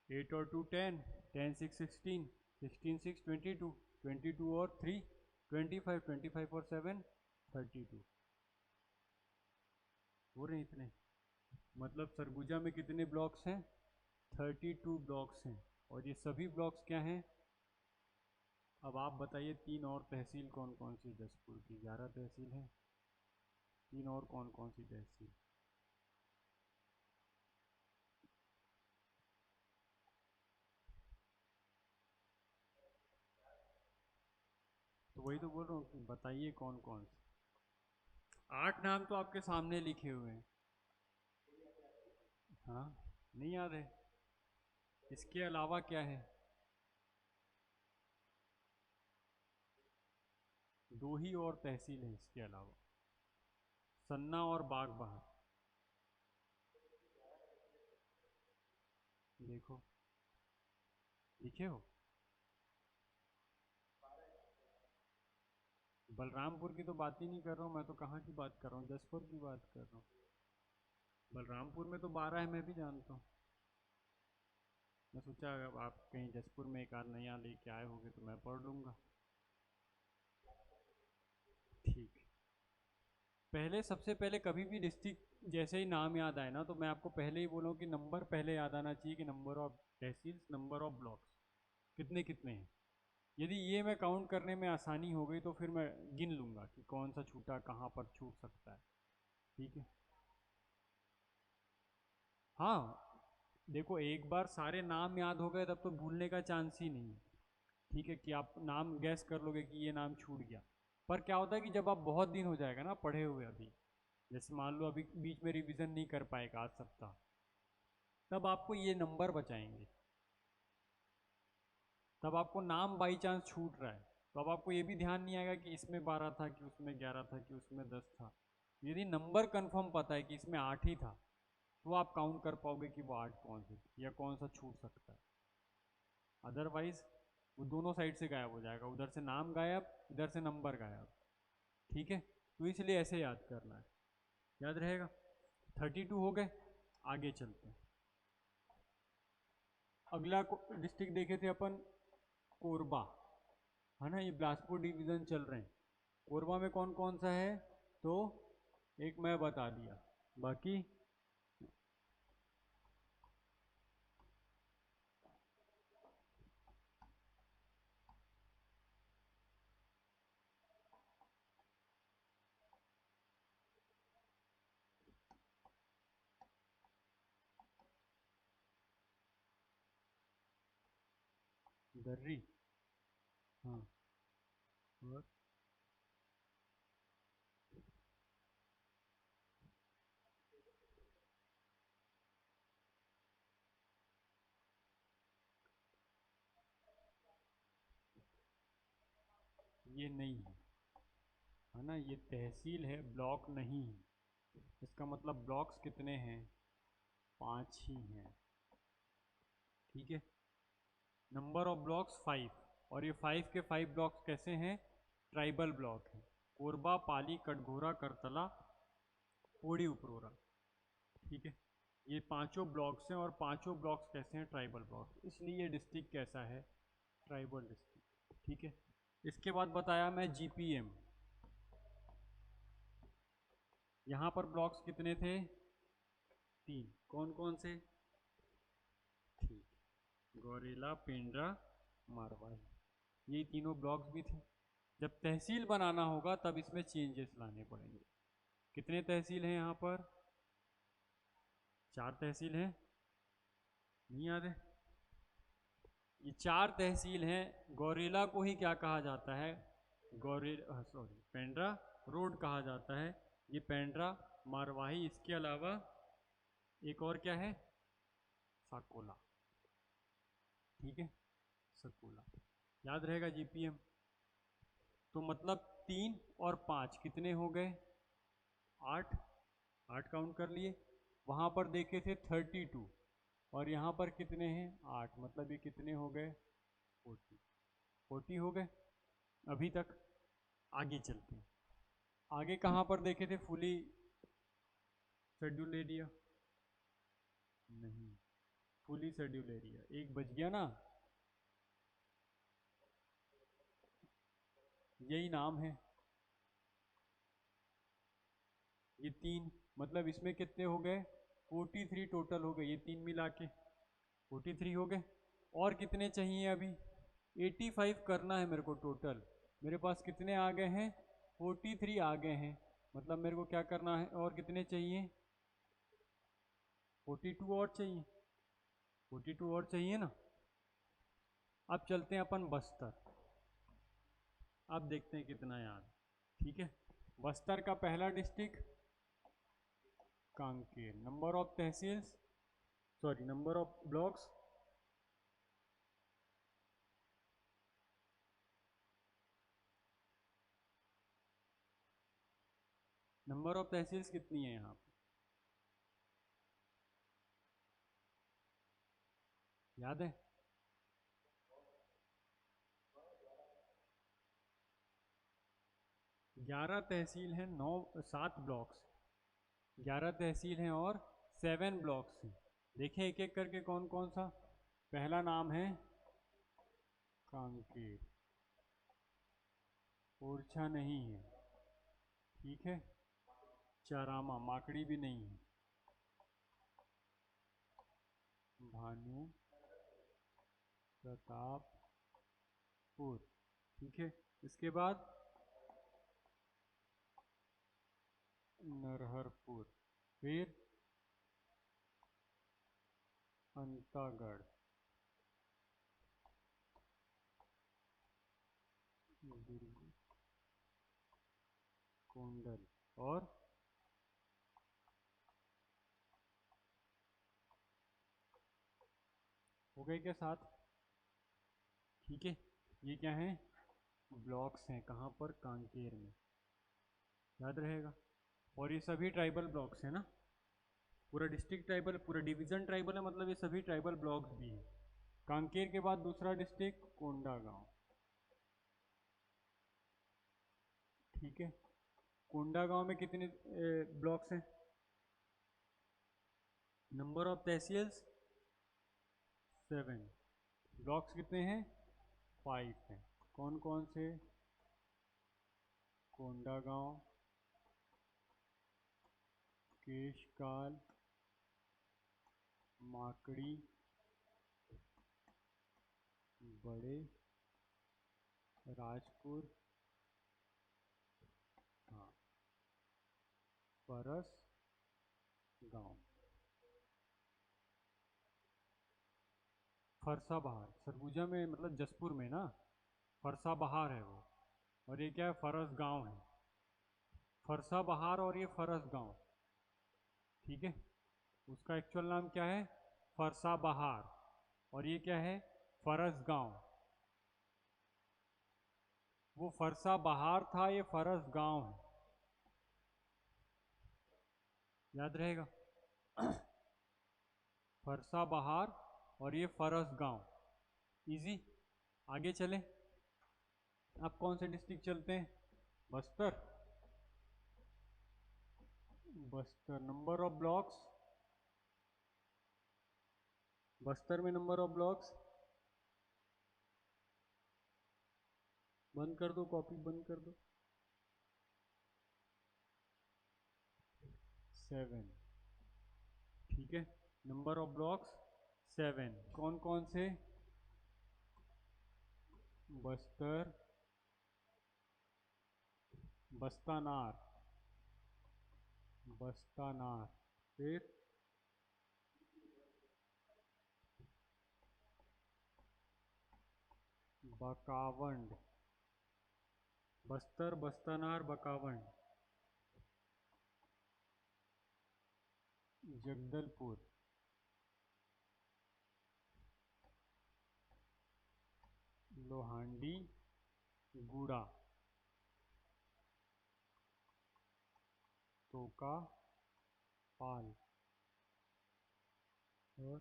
8 और 2 10, 10 6 16, 16 6 22, 22 और 3 25, 25 और 7 32। हो रहे हैं इतने। मतलब सरगुजा में कितने ब्लॉक्स हैं? 32 ब्लॉक्स हैं। और ये सभी ब्लॉक्स क्या हैं? अब आप बताइए, 3 और तहसील कौन कौन सी? जसपुर की 11 तहसील हैं। 3 और कौन कौन सी तहसील? तो वही तो बोल रहा हूँ, बताइए कौन कौन सी। 8 नाम तो आपके सामने लिखे हुए हैं। हाँ, नहीं याद है? इसके अलावा क्या है? 2 ही और तहसील है इसके अलावा, सन्ना और बाग बहार। देखो, लिखे हो? बलरामपुर की तो बात ही नहीं कर रहा हूँ मैं, तो कहाँ की बात कर रहा हूँ? जसपुर की बात कर रहा हूँ। बलरामपुर में तो 12 है, मैं भी जानता हूँ। मैं सोचा अगर आप कहीं जसपुर में एक आध नया लेके आए होंगे तो मैं पढ़ लूँगा। ठीक। पहले, सबसे पहले कभी भी डिस्ट्रिक्ट जैसे ही नाम याद आए ना, तो मैं आपको पहले ही बोलूँ कि नंबर पहले याद आना चाहिए, कि number of tehsil, number of blocks कितने कितने हैं। यदि ये मैं काउंट करने में आसानी हो गई तो फिर मैं गिन लूँगा कि कौन सा छूटा, कहाँ पर छूट सकता है। ठीक है। हाँ, देखो, एक बार सारे नाम याद हो गए तब तो भूलने का चांस ही नहीं है। ठीक है, कि आप नाम गैस कर लोगे कि ये नाम छूट गया। पर क्या होता है कि जब आप बहुत दिन हो जाएगा ना पढ़े हुए, अभी जैसे मान लो अभी बीच में रिवीजन नहीं कर पाएगा आज सप्ताह, तब आपको ये नंबर बचाएंगे। तब आपको नाम बाई चांस छूट रहा है, तो अब आपको ये भी ध्यान नहीं आएगा कि इसमें 12 था, कि उसमें 11 था, कि उसमें 10 था। यदि नंबर कंफर्म पता है कि इसमें 8 ही था, तो आप काउंट कर पाओगे कि वो 8 कौन से या कौन सा छूट सकता है। अदरवाइज वो दोनों साइड से गायब हो जाएगा, उधर से नाम गायब, इधर से नंबर गायब। ठीक है, तो इसलिए ऐसे याद करना है। याद रहेगा? 32 हो गए। आगे चलते हैं। अगला डिस्ट्रिक्ट देखे थे अपन, कोरबा, है ना? ये बिलासपुर डिवीज़न चल रहे हैं। कोरबा में कौन कौन सा है? तो एक मैं बता दिया, बाकी दर्री। हाँ। और ये नहीं है ना, ये तहसील है, ब्लॉक नहीं है। इसका मतलब ब्लॉक्स कितने हैं? 5 ही हैं। ठीक है। Number of blocks 5। और ये 5 के 5 ब्लॉक्स कैसे हैं? ट्राइबल ब्लॉक हैं। कोरबा, पाली, कटघोरा, करतला, पोड़ी, उपरोरा। ठीक है। ये पांचों ब्लॉक्स हैं और पांचों ब्लॉक्स कैसे हैं? ट्राइबल ब्लॉक, इसलिए ये डिस्ट्रिक्ट कैसा है? Tribal district. ठीक है। इसके बाद बताया मैं जीपीएम। यहाँ पर ब्लॉक्स कितने थे? 3। कौन कौन से? ठीक, गौरेला, पेंड्रा, मारवाही, यही तीनों ब्लॉक्स भी थे। जब तहसील बनाना होगा तब इसमें चेंजेस लाने पड़ेंगे। कितने तहसील हैं यहाँ पर? 4 तहसील हैं। नहीं याद है? ये 4 तहसील हैं। गौरेला को ही क्या कहा जाता है? सॉरी, पेंड्रा रोड कहा जाता है। ये पेंड्रा, मारवाही, इसके अलावा एक और क्या है? साकोला। ठीक है, सकोला। याद रहेगा जीपीएम। तो मतलब 3 और 5 कितने हो गए? 8। 8 काउंट कर लिए। वहां पर देखे थे 32 और यहाँ पर कितने हैं? 8। मतलब ये कितने हो गए? 40। 40 हो गए अभी तक। आगे चलते हैं। आगे कहाँ पर देखे थे फुली शेड्यूल एरिया? नहीं, फुली शेड्यूल एरिया एक बज गया ना, यही नाम है। ये 3, मतलब इसमें कितने हो गए? 43 टोटल हो गए, ये 3 मिला के 43 हो गए। और कितने चाहिए अभी? 85 करना है मेरे को टोटल। मेरे पास कितने आ गए हैं? 43 आ गए हैं। मतलब मेरे को क्या करना है? और कितने चाहिए? 42 और चाहिए। 42 और चाहिए ना। अब चलते हैं अपन बस्तर। अब देखते हैं कितना याद। ठीक है। बस्तर का पहला district Kanker. Number of tehsils, sorry, number of blocks, number of tehsils कितनी है यहाँ पे? याद है? 11 तहसील हैं, 9 7 ब्लॉक्स। 11 तहसील हैं और 7 ब्लॉक्स हैं। देखें एक एक करके कौन कौन सा। पहला नाम है कांकेर। ओरछा नहीं है। ठीक है। चारामा, माकड़ी भी नहीं है। भानु प्रतापपुर। ठीक है। इसके बाद नरहरपुर, फिर अंतागढ़, दुर्ग, कोंडल और हो गए क्या 7? ठीक है। ये क्या है? ब्लॉक्स हैं। कहाँ पर? कांकेर में। याद रहेगा। और ये सभी ट्राइबल ब्लॉक्स हैं ना। पूरा डिस्ट्रिक्ट ट्राइबल, पूरा डिवीजन ट्राइबल है, मतलब ये सभी ट्राइबल ब्लॉक्स भी हैं। कांकेर के बाद दूसरा डिस्ट्रिक्ट कोंडागांव। ठीक है। कोंडागांव में कितने ब्लॉक्स हैं? Number of tehsils 7। ब्लॉक्स कितने हैं? 5 हैं। कौन कौन से? कोंडागांव, केशकाल, माकड़ी, बड़े, राजपुर, हाँ, परस गांव। फरसा बहार सरगुजा में, मतलब जसपुर में ना, फरसा बहार है वो। और ये क्या है, फरस गांव है। फरसा बहार और ये फरस गांव, ठीक है। उसका एक्चुअल नाम क्या है, फरसा बहार, और ये क्या है, फरस गांव। वो फरसा बहार था, ये फरस गांव है, याद रहेगा। फरसा बहार और ये फरस गांव, इजी। आगे चलें, आप कौन से डिस्ट्रिक्ट चलते हैं, Bastar. Bastar number of blocks, Bastar में नंबर ऑफ ब्लॉक्स, बंद कर दो, कॉपी बंद कर दो। 7, ठीक है। नंबर ऑफ ब्लॉक्स 7, कौन कौन से, बस्तर, बस्तानार, बस्तानार, फिर बकावंड, बस्तर, बस्तानार, बकावंड, जगदलपुर, लोहांडी, गुड़ा, तोका पाल, और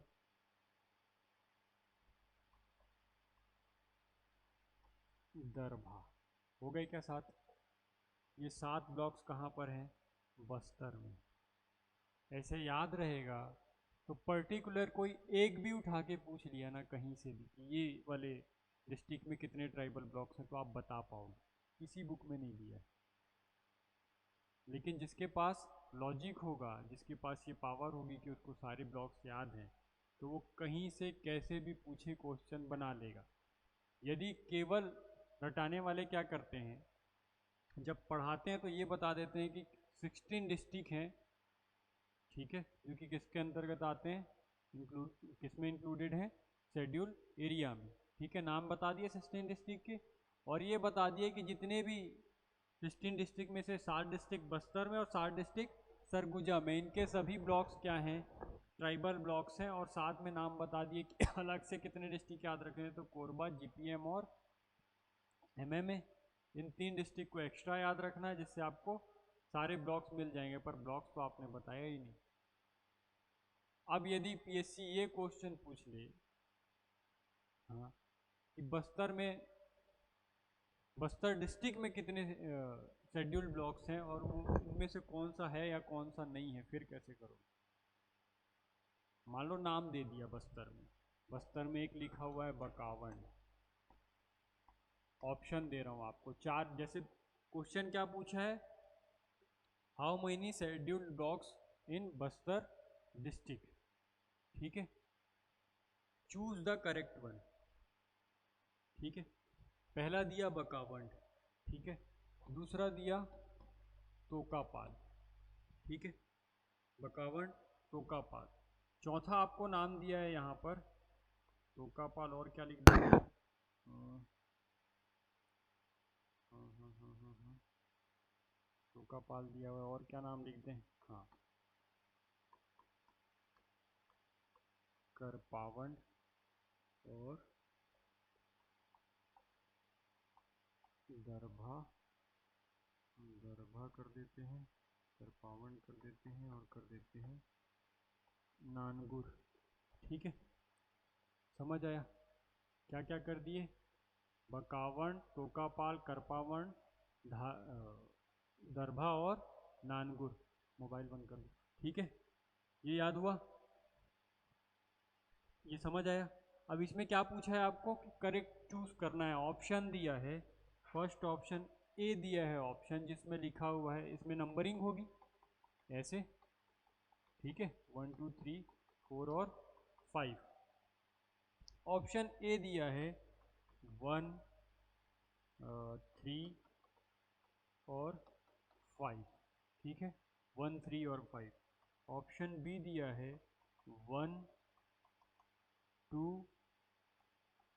दरभा। हो गए क्या 7? ये 7 ब्लॉक्स कहाँ पर हैं, बस्तर में। ऐसे याद रहेगा तो पर्टिकुलर कोई एक भी उठा के पूछ लिया ना कहीं से भी कि ये वाले डिस्ट्रिक्ट में कितने ट्राइबल ब्लॉक्स हैं, तो आप बता पाओगे, किसी बुक में नहीं दिया है। लेकिन जिसके पास लॉजिक होगा, जिसके पास ये पावर होगी कि उसको सारे ब्लॉक्स याद हैं, तो वो कहीं से कैसे भी पूछे क्वेश्चन बना लेगा। यदि केवल रटाने वाले क्या करते हैं, जब पढ़ाते हैं तो ये बता देते हैं कि 16 डिस्ट्रिक्ट हैं, ठीक है, जो कि किसके अंतर्गत आते हैं, इंक्लूड किसमें इंक्लूडेड है, शेड्यूल एरिया में, ठीक है। नाम बता दिए 16 डिस्ट्रिक्ट के, और ये बता दिए कि जितने भी 16 डिस्ट्रिक्ट में से 7 डिस्ट्रिक्ट बस्तर में और 7 डिस्ट्रिक्ट सरगुजा में, इनके सभी ब्लॉक्स क्या हैं, ट्राइबल ब्लॉक्स हैं। और साथ में नाम बता दिए कि अलग से कितने डिस्ट्रिक्ट याद रखने हैं, तो कोरबा, जीपीएम और एमएमए, इन 3 डिस्ट्रिक्ट को एक्स्ट्रा याद रखना है, जिससे आपको सारे ब्लॉक्स मिल जाएंगे। पर ब्लॉक्स तो आपने बताया ही नहीं। अब यदि पीएससी ये क्वेश्चन पूछ ले, हाँ, कि बस्तर डिस्ट्रिक्ट में कितने शेड्यूल ब्लॉक्स हैं और उनमें से कौन सा है या कौन सा नहीं है, फिर कैसे करोगे। मान लो नाम दे दिया बस्तर में, बस्तर में एक लिखा हुआ है बकावंड। ऑप्शन दे रहा हूँ आपको 4, जैसे क्वेश्चन क्या पूछा है, how many scheduled blocks in Bastar district, ठीक है। चूज द करेक्ट वन, ठीक है। पहला दिया बकावंड, ठीक है। दूसरा दिया तोकापाल, ठीक है, बकावंड, तोकापाल। चौथा आपको नाम दिया है यहाँ पर तोकापाल, और क्या लिख दें, तोकापाल दिया हुआ है, और क्या नाम लिख दें, हाँ, करपावंड और दरभा, दरभा कर देते हैं, करपावंड कर देते हैं, और कर देते हैं नानगुर, ठीक है। समझ आया क्या क्या कर दिए, बकावंड, तोकापाल, करपावंड, दरभा और नानगुर। मोबाइल बंद कर दो, ठीक है। ये याद हुआ, ये समझ आया। अब इसमें क्या पूछा है आपको कि करेक्ट चूज करना है, ऑप्शन दिया है। फर्स्ट ऑप्शन ए दिया है, ऑप्शन जिसमें लिखा हुआ है, इसमें नंबरिंग होगी ऐसे, ठीक है, 1 2 3 4 और 5। ऑप्शन ए दिया है 1 3 और 5, ठीक है, 1 3 और 5। ऑप्शन बी दिया है 1 2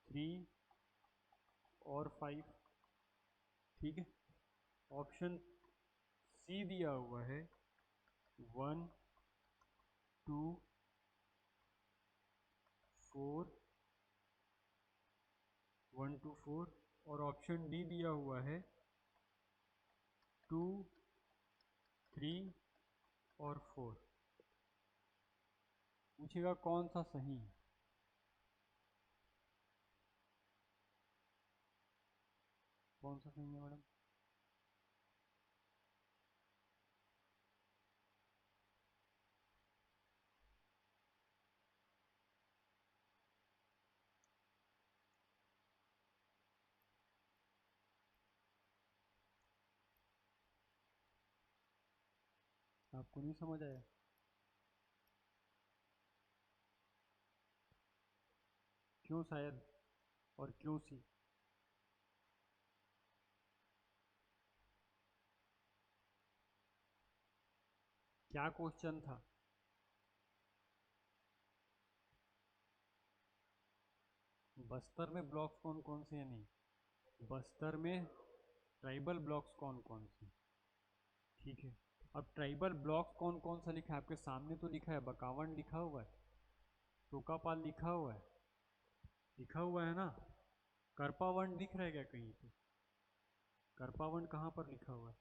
3 और 5, ठीक है। ऑप्शन सी दिया हुआ है 1 2 4, 1 2 4, और ऑप्शन डी दिया हुआ है 2 3 और 4। पूछेगा कौन सा सही है। कौन सा सही है मैडम? आपको नहीं समझ आया? क्यों शायद और क्यों सी? क्या क्वेश्चन था? बस्तर में ब्लॉक्स कौन कौन से हैं? नहीं, बस्तर में ट्राइबल ब्लॉक्स कौन कौन से, ठीक है। अब ट्राइबल ब्लॉक्स कौन कौन सा लिखा है आपके सामने? तो लिखा है बकावंड लिखा हुआ है, टोकापाल लिखा हुआ है, लिखा हुआ है ना। करपावंड दिख रहा है क्या कहीं पे? करपावंड कहाँ पर लिखा हुआ है?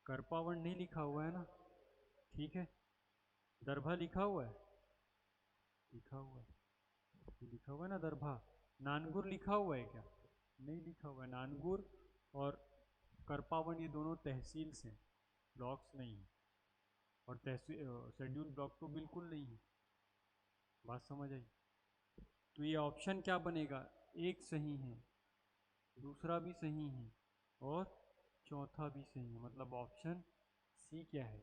करपावंड नहीं लिखा हुआ है ना, ठीक है। दरभा लिखा हुआ है, लिखा हुआ है, ये लिखा हुआ है ना दरभा। नानगुर लिखा हुआ है क्या? नहीं लिखा हुआ है। नानगुर और करपावंड ये दोनों तहसील्स हैं, ब्लॉक्स नहीं है। और तहसील शेड्यूल ब्लॉक तो बिल्कुल नहीं है। बात समझ आई? तो ये ऑप्शन क्या बनेगा? एक सही है, दूसरा भी सही है, और चौथा भी सही है। मतलब ऑप्शन सी क्या है?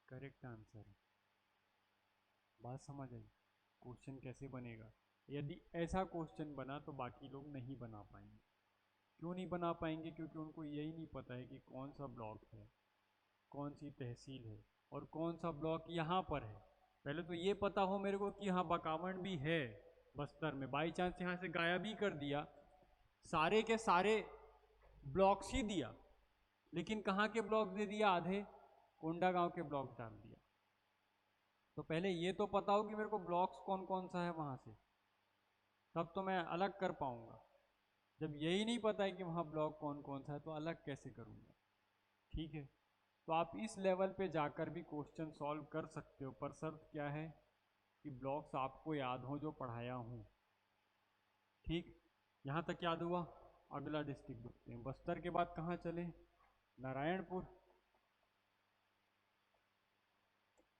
करेक्ट आंसर है। बात समझ आई? क्वेश्चन कैसे बनेगा? यदि ऐसा क्वेश्चन बना तो बाकी लोग नहीं बना पाएंगे। क्यों नहीं बना पाएंगे? क्योंकि उनको यही नहीं पता है कि कौन सा ब्लॉक है, कौन सी तहसील है, और कौन सा ब्लॉक यहाँ पर है। पहले तो ये पता हो मेरे को कि हाँ बकावंड भी है बस्तर में। बाई चांस यहाँ से गायब ही कर दिया, सारे के सारे ब्लॉक्स ही दिया, लेकिन कहाँ के ब्लॉक दे दिया? आधे कोंडा गांव के ब्लॉक डाल दिया। तो पहले ये तो पता हो कि मेरे को ब्लॉक्स कौन कौन सा है वहां से, तब तो मैं अलग कर पाऊंगा। जब यही नहीं पता है कि वहाँ ब्लॉक कौन कौन सा है तो अलग कैसे करूँगा, ठीक है। तो आप इस लेवल पे जाकर भी क्वेश्चन सॉल्व कर सकते हो, पर शर्त क्या है कि ब्लॉक्स आपको याद हो जो पढ़ाया हूँ, ठीक। यहाँ तक याद हुआ? अगला डिस्ट्रिक्ट देखते हैं। बस्तर के बाद कहाँ चले? नारायणपुर।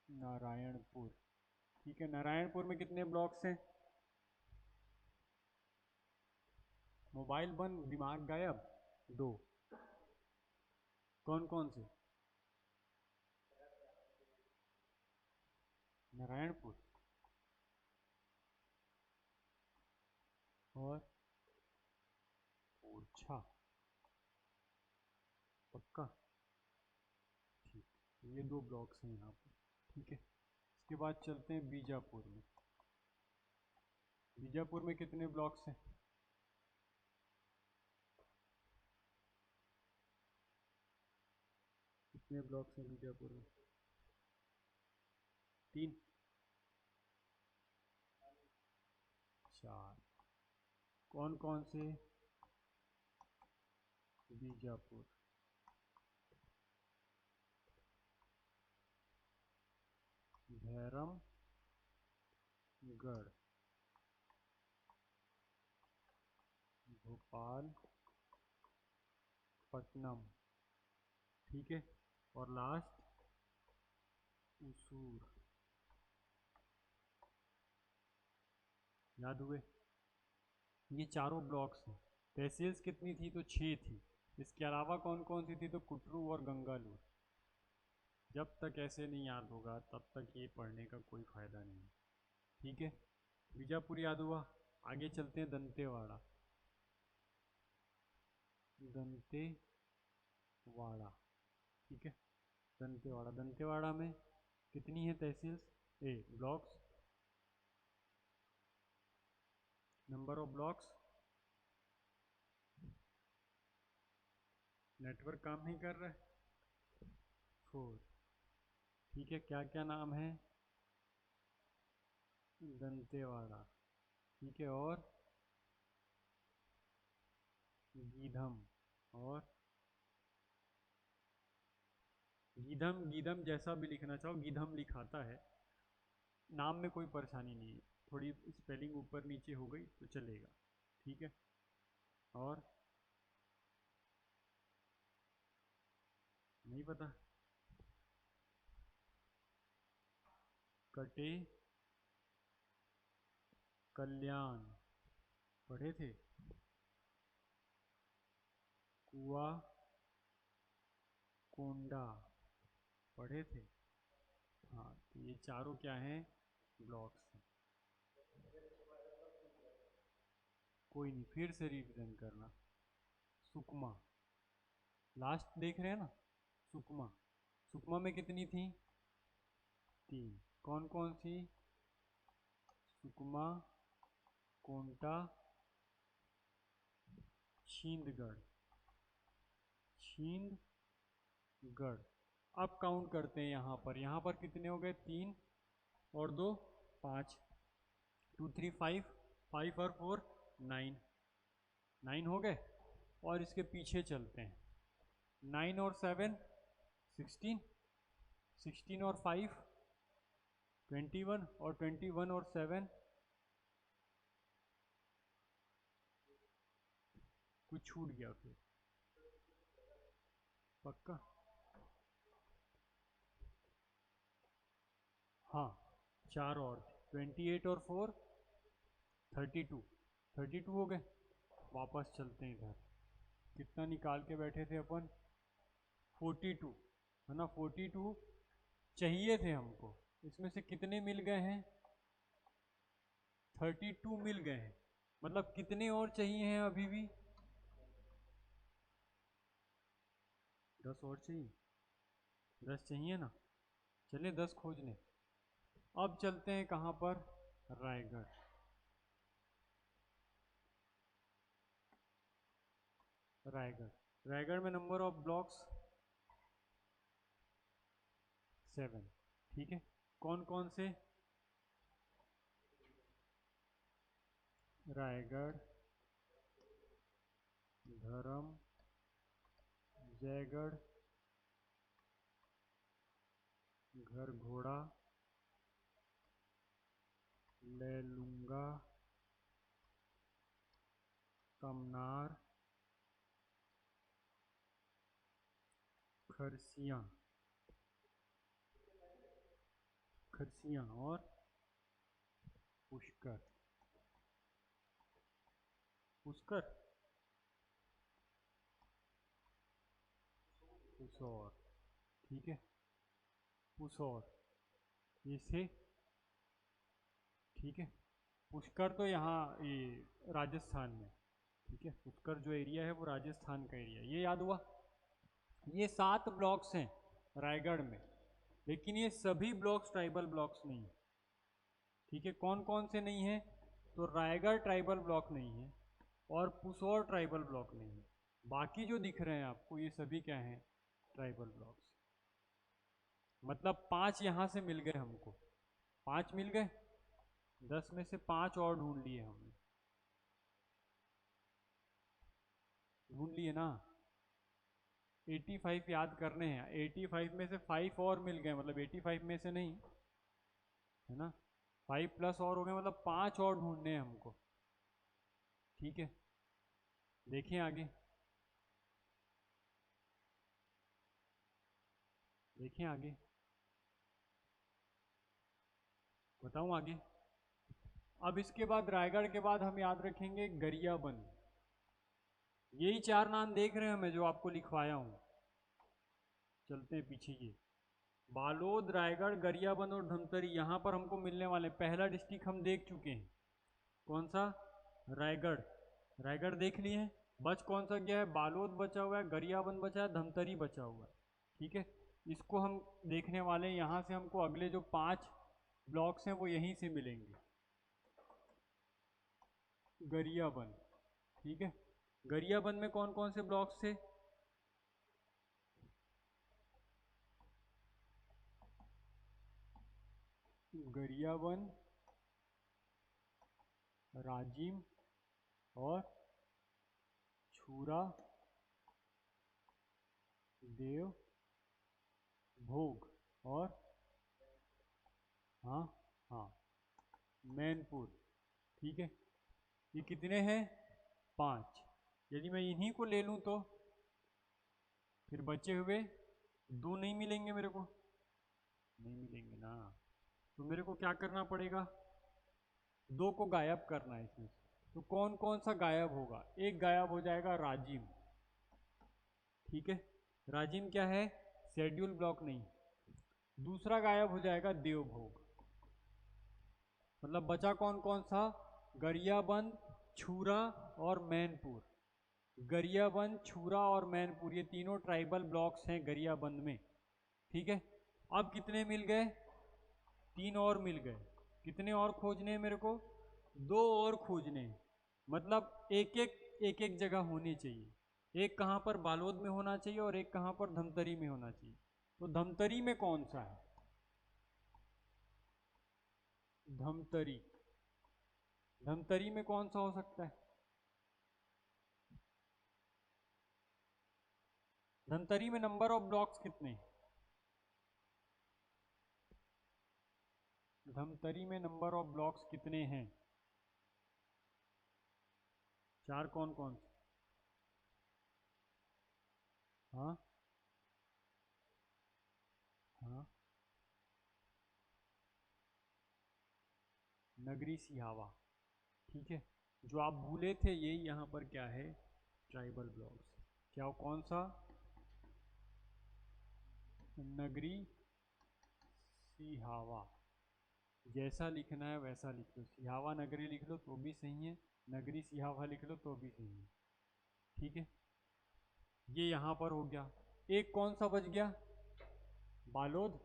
नारायणपुर, ठीक है। नारायणपुर में कितने ब्लॉक्स हैं? मोबाइल बंद, दिमाग गायब। दो। कौन कौन से? नारायणपुर और ओरछा, पक्का? ठीक, ये दो ब्लॉक्स हैं यहाँ पर, ठीक है। इसके बाद चलते हैं बीजापुर में। बीजापुर में कितने ब्लॉक्स हैं? कितने ब्लॉक्स हैं बीजापुर में? 3, 4। कौन कौन से? बीजापुर, भैरमगढ़, भोपाल, पटनम, ठीक है। और लास्ट उसूर। याद हुए? ये चारों ब्लॉक्स हैं। तहसील्स कितनी थी? तो 6 थी। इसके अलावा कौन कौन सी थी? तो कुटरू और गंगालूर। जब तक ऐसे नहीं याद होगा तब तक ये पढ़ने का कोई फ़ायदा नहीं, ठीक है। बीजापुर याद हुआ। आगे चलते हैं दंतेवाड़ा। दंतेवाड़ा, ठीक है। दंतेवाड़ा, दंतेवाड़ा में कितनी है तहसील्स, ए blocks? Number of blocks, network काम नहीं कर रहा है, 4। ठीक है, क्या क्या नाम है, दंतेवाड़ा, ठीक है, और गीधम, और गीधम, गीधम जैसा भी लिखना चाहो, गीधम लिखाता है, नाम में कोई परेशानी नहीं है, थोड़ी स्पेलिंग ऊपर नीचे हो गई तो चलेगा, ठीक है। और नहीं पता, कटे, कल्याण पढ़े थे, कुआ, कोंडा पढ़े थे। हाँ, तो ये चारों क्या हैं, ब्लॉक्स हैं। कोई नहीं, फिर से रिवीजन करना। सुकमा, लास्ट देख रहे हैं ना, सुकमा, सुकमा में कितनी थी, 3। कौन कौन सी, सुकमा, कोंटा, छींदगढ़, छींदगढ़। अब काउंट करते हैं, यहाँ पर कितने हो गए, 3 और 2, 5, 2 3 5, 5 और 4 9, 9 हो गए। और इसके पीछे चलते हैं, 9 और 7 16, 16 और 5 21, और 21 और 7 कुछ छूट गया फिर, पक्का, हाँ 4 और 28 और 4 32, 32 हो गए। वापस चलते हैं इधर, कितना निकाल के बैठे थे अपन, 42 है ना, 42 चाहिए थे हमको, इसमें से कितने मिल गए हैं, 32 मिल गए हैं, मतलब कितने और चाहिए हैं अभी भी, 10 और चाहिए, 10 चाहिए ना, चलिए 10 खोज लें। अब चलते हैं कहाँ पर, रायगढ़, रायगढ़, रायगढ़ में नंबर ऑफ ब्लॉक्स 7, ठीक है। कौन कौन से, रायगढ़, धर्म, जयगढ़, घरघोड़ा, लैलूंगा, कमनार, खरसियाँ, खरसियाँ, और पुष्कर, पुष्कर, पुसौर, ठीक है, पुसौर, ये से, ठीक है। पुष्कर तो यहाँ ये राजस्थान में, ठीक है, पुष्कर जो एरिया है वो राजस्थान का एरिया, ये याद हुआ। ये 7 ब्लॉक्स हैं रायगढ़ में, लेकिन ये सभी ब्लॉक्स ट्राइबल ब्लॉक्स नहीं है, ठीक है। कौन कौन से नहीं है, तो रायगढ़ ट्राइबल ब्लॉक नहीं है, और पुसौर ट्राइबल ब्लॉक नहीं है, बाकी जो दिख रहे हैं आपको ये सभी क्या हैं, ट्राइबल ब्लॉक्स। मतलब 5 यहाँ से मिल गए हमको, 5 मिल गए, 10 में से 5 और ढूंढ लिए हमने, ढूंढ लिए ना। 85 याद करने हैं, 85 में से 5 और मिल गए, मतलब 85 में से नहीं, है ना, 5 प्लस और हो गए, मतलब 5 और ढूंढने हैं हमको, ठीक है। देखिए आगे, देखिए आगे, बताऊं आगे। अब इसके बाद रायगढ़ के बाद हम याद रखेंगे गरियाबंद, यही 4 नाम देख रहे हैं मैं जो आपको लिखवाया हूं। चलते हैं पीछे, ये बालोद, रायगढ़, गरियाबंद और धमतरी यहाँ पर हमको मिलने वाले। पहला डिस्ट्रिक्ट हम देख चुके हैं, कौन सा, रायगढ़, रायगढ़ देख लिए हैं। बच कौन सा गया है, बालोद बचा हुआ है, गरियाबंद बचा है, धमतरी बचा हुआ है, ठीक है। इसको हम देखने वाले हैं, यहाँ से हमको अगले जो 5 ब्लॉक्स हैं वो यहीं से मिलेंगे, गरियाबंद। ठीक है, गरियाबंद में कौन कौन से ब्लॉक्स थे? गरियाबंद, राजिम और छूरा, देव भोग और हाँ हाँ मैनपुर। ठीक है, ये कितने हैं? 5। यदि मैं इन्हीं को ले लूं तो फिर बचे हुए 2 नहीं मिलेंगे मेरे को, नहीं मिलेंगे ना। तो मेरे को क्या करना पड़ेगा? 2 को गायब करना है इसमें से। तो कौन कौन सा गायब होगा? एक गायब हो जाएगा राजिम। ठीक है, राजिम क्या है? शेड्यूल ब्लॉक नहीं। दूसरा गायब हो जाएगा देवभोग। मतलब बचा कौन कौन सा? गरियाबंद, छूरा और मैनपुर। गरियाबंद, छूरा और मैनपुर ये तीनों ट्राइबल ब्लॉक्स हैं गरियाबंद में। ठीक है, अब कितने मिल गए? 3 और मिल गए। कितने और खोजने हैं मेरे को? 2 और खोजने हैं। मतलब एक एक जगह होनी चाहिए। एक कहाँ पर? बालोद में होना चाहिए और एक कहाँ पर? धमतरी में होना चाहिए। तो धमतरी में कौन सा है? धमतरी, धमतरी में कौन सा हो सकता है? धमतरी में नंबर ऑफ ब्लॉक्स कितने हैं? धमतरी में नंबर ऑफ ब्लॉक्स कितने हैं? 4। कौन कौन से? हाँ हाँ, नगरी सिहावा। ठीक है, जो आप भूले थे यही यहाँ पर क्या है? Tribal blocks. क्या कौन सा? नगरी सिहावा। जैसा लिखना है वैसा लिख लो, सिहावा नगरी लिख लो तो भी सही है, नगरी सिहावा लिख लो तो भी सही है। ठीक है, ये यहाँ पर हो गया। एक कौन सा बच गया? बालोद।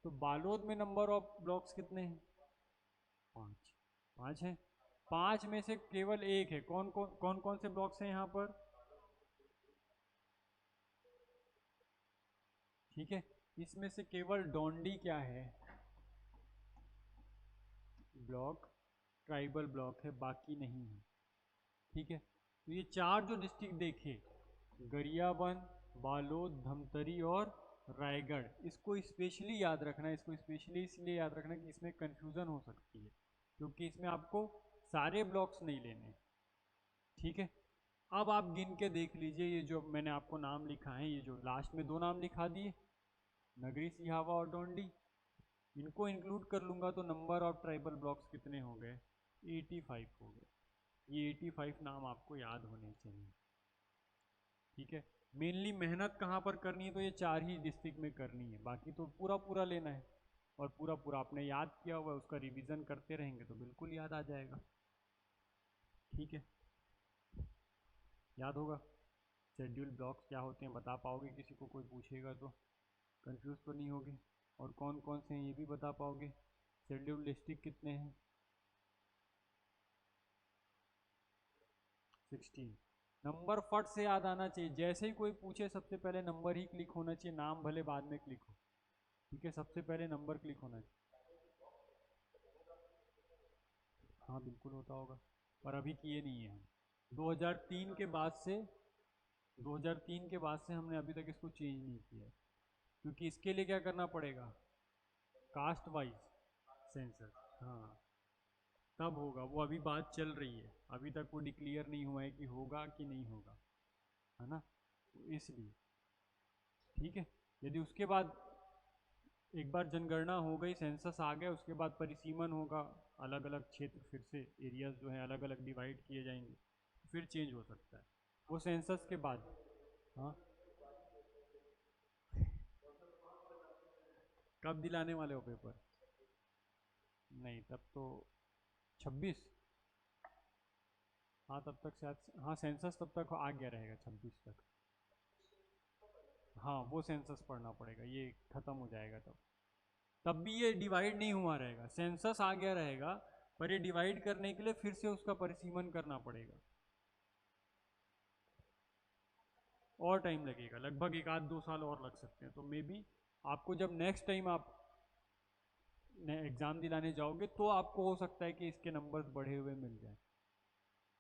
तो बालोद में नंबर ऑफ ब्लॉक्स कितने हैं? 5। 5 है। 5 में से केवल एक है। कौन कौन से ब्लॉक्स हैं यहाँ पर? ठीक है, इसमें से केवल डोंडी क्या है? ब्लॉक, ट्राइबल ब्लॉक है, बाकी नहीं है। ठीक है, तो ये 4 जो डिस्ट्रिक्ट देखे, गरियाबंद, बालोद, धमतरी और रायगढ़, इसको स्पेशली याद रखना है। इसको स्पेशली इसलिए याद रखना कि इसमें कंफ्यूजन हो सकती है, क्योंकि इसमें आपको सारे ब्लॉक्स नहीं लेने। ठीक है, अब आप गिन के देख लीजिए, ये जो मैंने आपको नाम लिखा है, ये जो लास्ट में 2 नाम लिखा दिए, नगरी सिहावा और डोंडी, इनको इंक्लूड कर लूंगा तो नंबर ऑफ ट्राइबल ब्लॉक्स कितने हो गए? 85 हो गए। ये 85 नाम आपको याद होने चाहिए। ठीक है, मेनली मेहनत कहाँ पर करनी है? तो ये 4 ही डिस्ट्रिक्ट में करनी है, बाकी तो पूरा पूरा लेना है। और पूरा पूरा आपने याद किया हुआ है, उसका रिवीजन करते रहेंगे तो बिल्कुल याद आ जाएगा। ठीक है, याद होगा। शेड्यूल ब्लॉक्स क्या होते हैं बता पाओगे? किसी को कोई पूछेगा तो कंफ्यूज तो नहीं होगे? और कौन कौन से हैं ये भी बता पाओगे? शेड्यूल डिस्ट्रिक्ट कितने हैं? 16। नंबर फट से याद आना चाहिए। जैसे ही कोई पूछे सबसे पहले नंबर ही क्लिक होना चाहिए, नाम भले बाद में क्लिक हो। ठीक है, सबसे पहले नंबर क्लिक होना चाहिए। हाँ बिल्कुल होता होगा, पर अभी किए नहीं है हम। 2003 के बाद से 2003 के बाद से हमने अभी तक इसको चेंज नहीं किया है, क्योंकि इसके लिए क्या करना पड़ेगा? Caste wise census. हाँ, तब होगा वो, अभी बात चल रही है, अभी तक वो डिक्लेयर नहीं हुआ है कि होगा कि नहीं होगा, है ना, तो इसलिए। ठीक है, यदि उसके बाद एक बार जनगणना हो गई, सेंसस आ गया, उसके बाद परिसीमन होगा, अलग अलग क्षेत्र फिर से एरियाज जो हैं अलग अलग डिवाइड किए जाएंगे, फिर चेंज हो सकता है वो सेंसस के बाद। हाँ, कब दिलाने वाले हो पेपर? नहीं तब तो 26। हाँ तब तक शायद, हाँ सेंसस तब तक आ गया रहेगा 26 तक। हाँ वो सेंसस पढ़ना पड़ेगा, ये खत्म हो जाएगा तब। तब भी ये डिवाइड नहीं हुआ रहेगा, सेंसस आ गया रहेगा पर ये डिवाइड करने के लिए फिर से उसका परिसीमन करना पड़ेगा और टाइम लगेगा, लगभग 1-2 साल और लग सकते हैं। तो मे बी आपको जब नेक्स्ट टाइम आप एग्ज़ाम दिलाने जाओगे तो आपको हो सकता है कि इसके नंबर्स बढ़े हुए मिल जाए।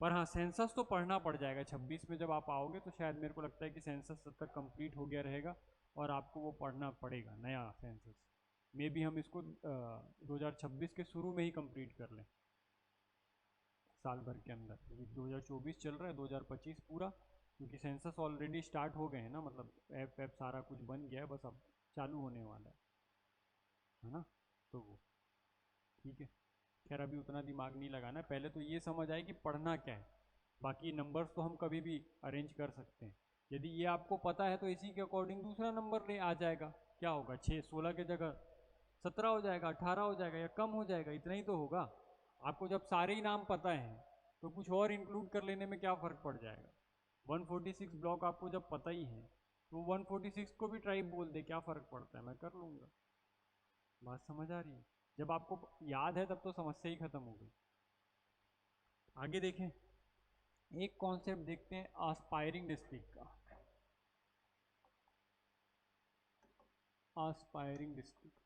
पर हाँ, सेंसस तो पढ़ना पड़ जाएगा 26 में जब आप आओगे, तो शायद मेरे को लगता है कि सेंसस तब तक कंप्लीट हो गया रहेगा और आपको वो पढ़ना पड़ेगा नया सेंसस। मे बी हम इसको 2026 के शुरू में ही कंप्लीट कर लें, साल भर के अंदर। 2024 चल रहा है, 2025 पूरा, क्योंकि सेंसस ऑलरेडी स्टार्ट हो गए हैं ना, मतलब ऐप सारा कुछ बन गया है, बस अब चालू होने वाला है ना। तो वो ठीक है। खैर अभी उतना दिमाग नहीं लगाना, पहले तो ये समझ आए कि पढ़ना क्या है, बाकी नंबर्स तो हम कभी भी अरेंज कर सकते हैं। यदि ये आपको पता है तो इसी के अकॉर्डिंग दूसरा नंबर ले आ जाएगा। क्या होगा, 16 के जगह 17 हो जाएगा, 18 हो जाएगा, या कम हो जाएगा, इतना ही तो होगा। आपको जब सारे ही नाम पता हैं तो कुछ और इंक्लूड कर लेने में क्या फ़र्क पड़ जाएगा। 146 ब्लॉक आपको जब पता ही है तो 146 को भी ट्राइब बोल दे, क्या फ़र्क पड़ता है, मैं कर लूँगा। बात समझ आ रही है? जब आपको याद है तब तो समस्या ही खत्म हो गई। आगे देखें, एक कॉन्सेप्ट देखते हैं आस्पायरिंग डिस्ट्रिक्ट का। आस्पायरिंग डिस्ट्रिक्ट,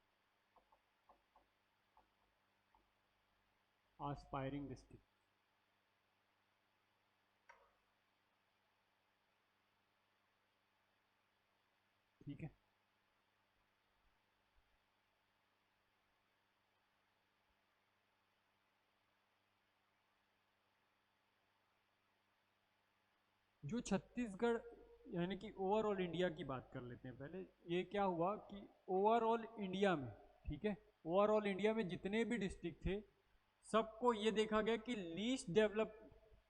आस्पायरिंग डिस्ट्रिक्ट, ठीक है। जो छत्तीसगढ़ यानी कि ओवरऑल इंडिया की बात कर लेते हैं पहले। ये क्या हुआ कि ओवरऑल इंडिया में, ठीक है, ओवरऑल इंडिया में जितने भी डिस्ट्रिक्ट थे सबको ये देखा गया कि लीस्ट डेवलप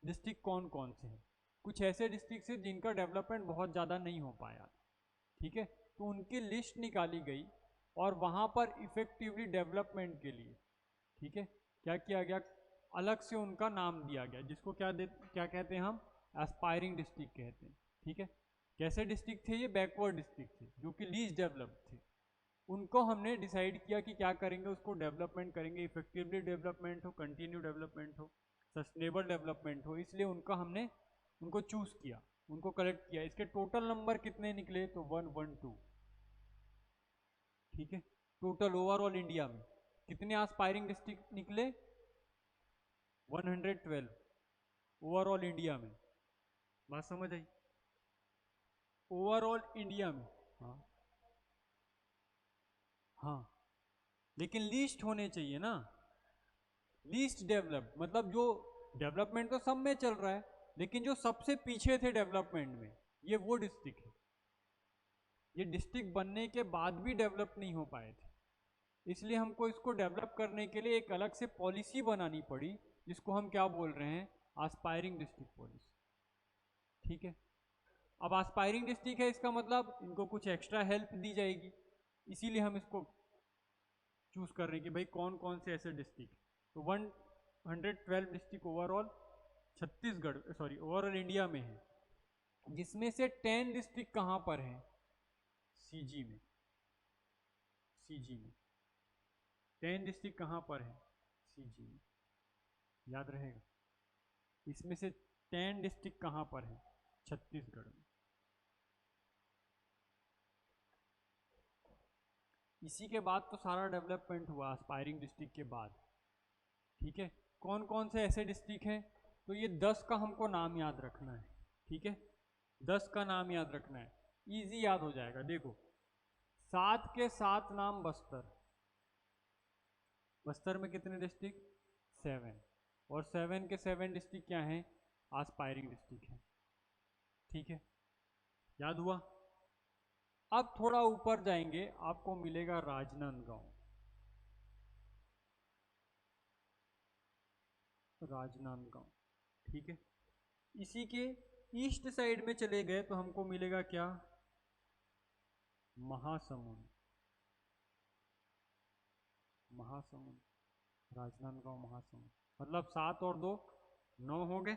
डिस्ट्रिक्ट कौन कौन से हैं। कुछ ऐसे डिस्ट्रिक्ट हैं जिनका डेवलपमेंट बहुत ज़्यादा नहीं हो पाया, ठीक है, तो उनकी लिस्ट निकाली गई और वहाँ पर इफेक्टिवली डेवलपमेंट के लिए, ठीक है, क्या किया गया, अलग से उनका नाम दिया गया, जिसको क्या कहते हैं हम, एस्पायरिंग डिस्ट्रिक्ट कहते हैं, ठीक है। कैसे डिस्ट्रिक्ट थे ये, बैकवर्ड डिस्ट्रिक्ट थे जो कि लीस्ट डेवलप्ड थे। उनको हमने डिसाइड किया कि क्या करेंगे, उसको डेवलपमेंट करेंगे, इफेक्टिवली डेवलपमेंट हो, कंटिन्यू डेवलपमेंट हो, सस्टेनेबल डेवलपमेंट हो, इसलिए उनका हमने उनको चूज किया, उनको कलेक्ट किया। इसके टोटल नंबर कितने निकले, तो 112, ठीक है। टोटल ओवरऑल इंडिया में कितने एस्पायरिंग डिस्ट्रिक्ट निकले, 112 ओवरऑल इंडिया में। बात समझ आई? ओवरऑल इंडिया में, हाँ हाँ, लेकिन लीस्ट होने चाहिए ना, लीस्ट डेवलप्ड, मतलब जो डेवलपमेंट तो सब में चल रहा है लेकिन जो सबसे पीछे थे डेवलपमेंट में, ये वो डिस्ट्रिक्ट है। ये डिस्ट्रिक्ट बनने के बाद भी डेवलप नहीं हो पाए थे, इसलिए हमको इसको डेवलप करने के लिए एक अलग से पॉलिसी बनानी पड़ी, जिसको हम क्या बोल रहे हैं, आस्पायरिंग डिस्ट्रिक्ट पॉलिसी, ठीक है। अब आस्पायरिंग डिस्ट्रिक्ट है, इसका मतलब इनको कुछ एक्स्ट्रा हेल्प दी जाएगी, इसीलिए हम इसको चूज कर रहे हैं कि भाई कौन कौन से ऐसे डिस्ट्रिक्ट। तो 112 district overall Chhattisgarh, sorry overall India में है, जिसमें से 10 डिस्ट्रिक्ट कहाँ पर हैं, सीजी में। सीजी में 10 डिस्ट्रिक्ट कहाँ पर है, सीजी में, याद रहेगा। इसमें से 10 डिस्ट्रिक्ट कहाँ पर है, छत्तीसगढ़ में। इसी के बाद तो सारा डेवलपमेंट हुआ एस्पायरिंग डिस्ट्रिक्ट के बाद, ठीक है। कौन कौन से ऐसे डिस्ट्रिक्ट हैं, तो ये 10 का हमको नाम याद रखना है, ठीक है, 10 का नाम याद रखना है, इजी याद हो जाएगा। देखो 7 के 7 नाम बस्तर, बस्तर में कितने डिस्ट्रिक्ट, 7, और 7 के 7 डिस्ट्रिक्ट क्या हैं, आस्पायरिंग डिस्ट्रिक्ट हैं, ठीक है, याद हुआ। अब थोड़ा ऊपर जाएंगे, आपको मिलेगा राजनांदगांव, राजनांदगांव, ठीक है। इसी के ईस्ट साइड में चले गए तो हमको मिलेगा क्या, महासमुंद, महासमुंद, राजनांदगांव महासमुंद, मतलब 7 और 2 9 हो गए,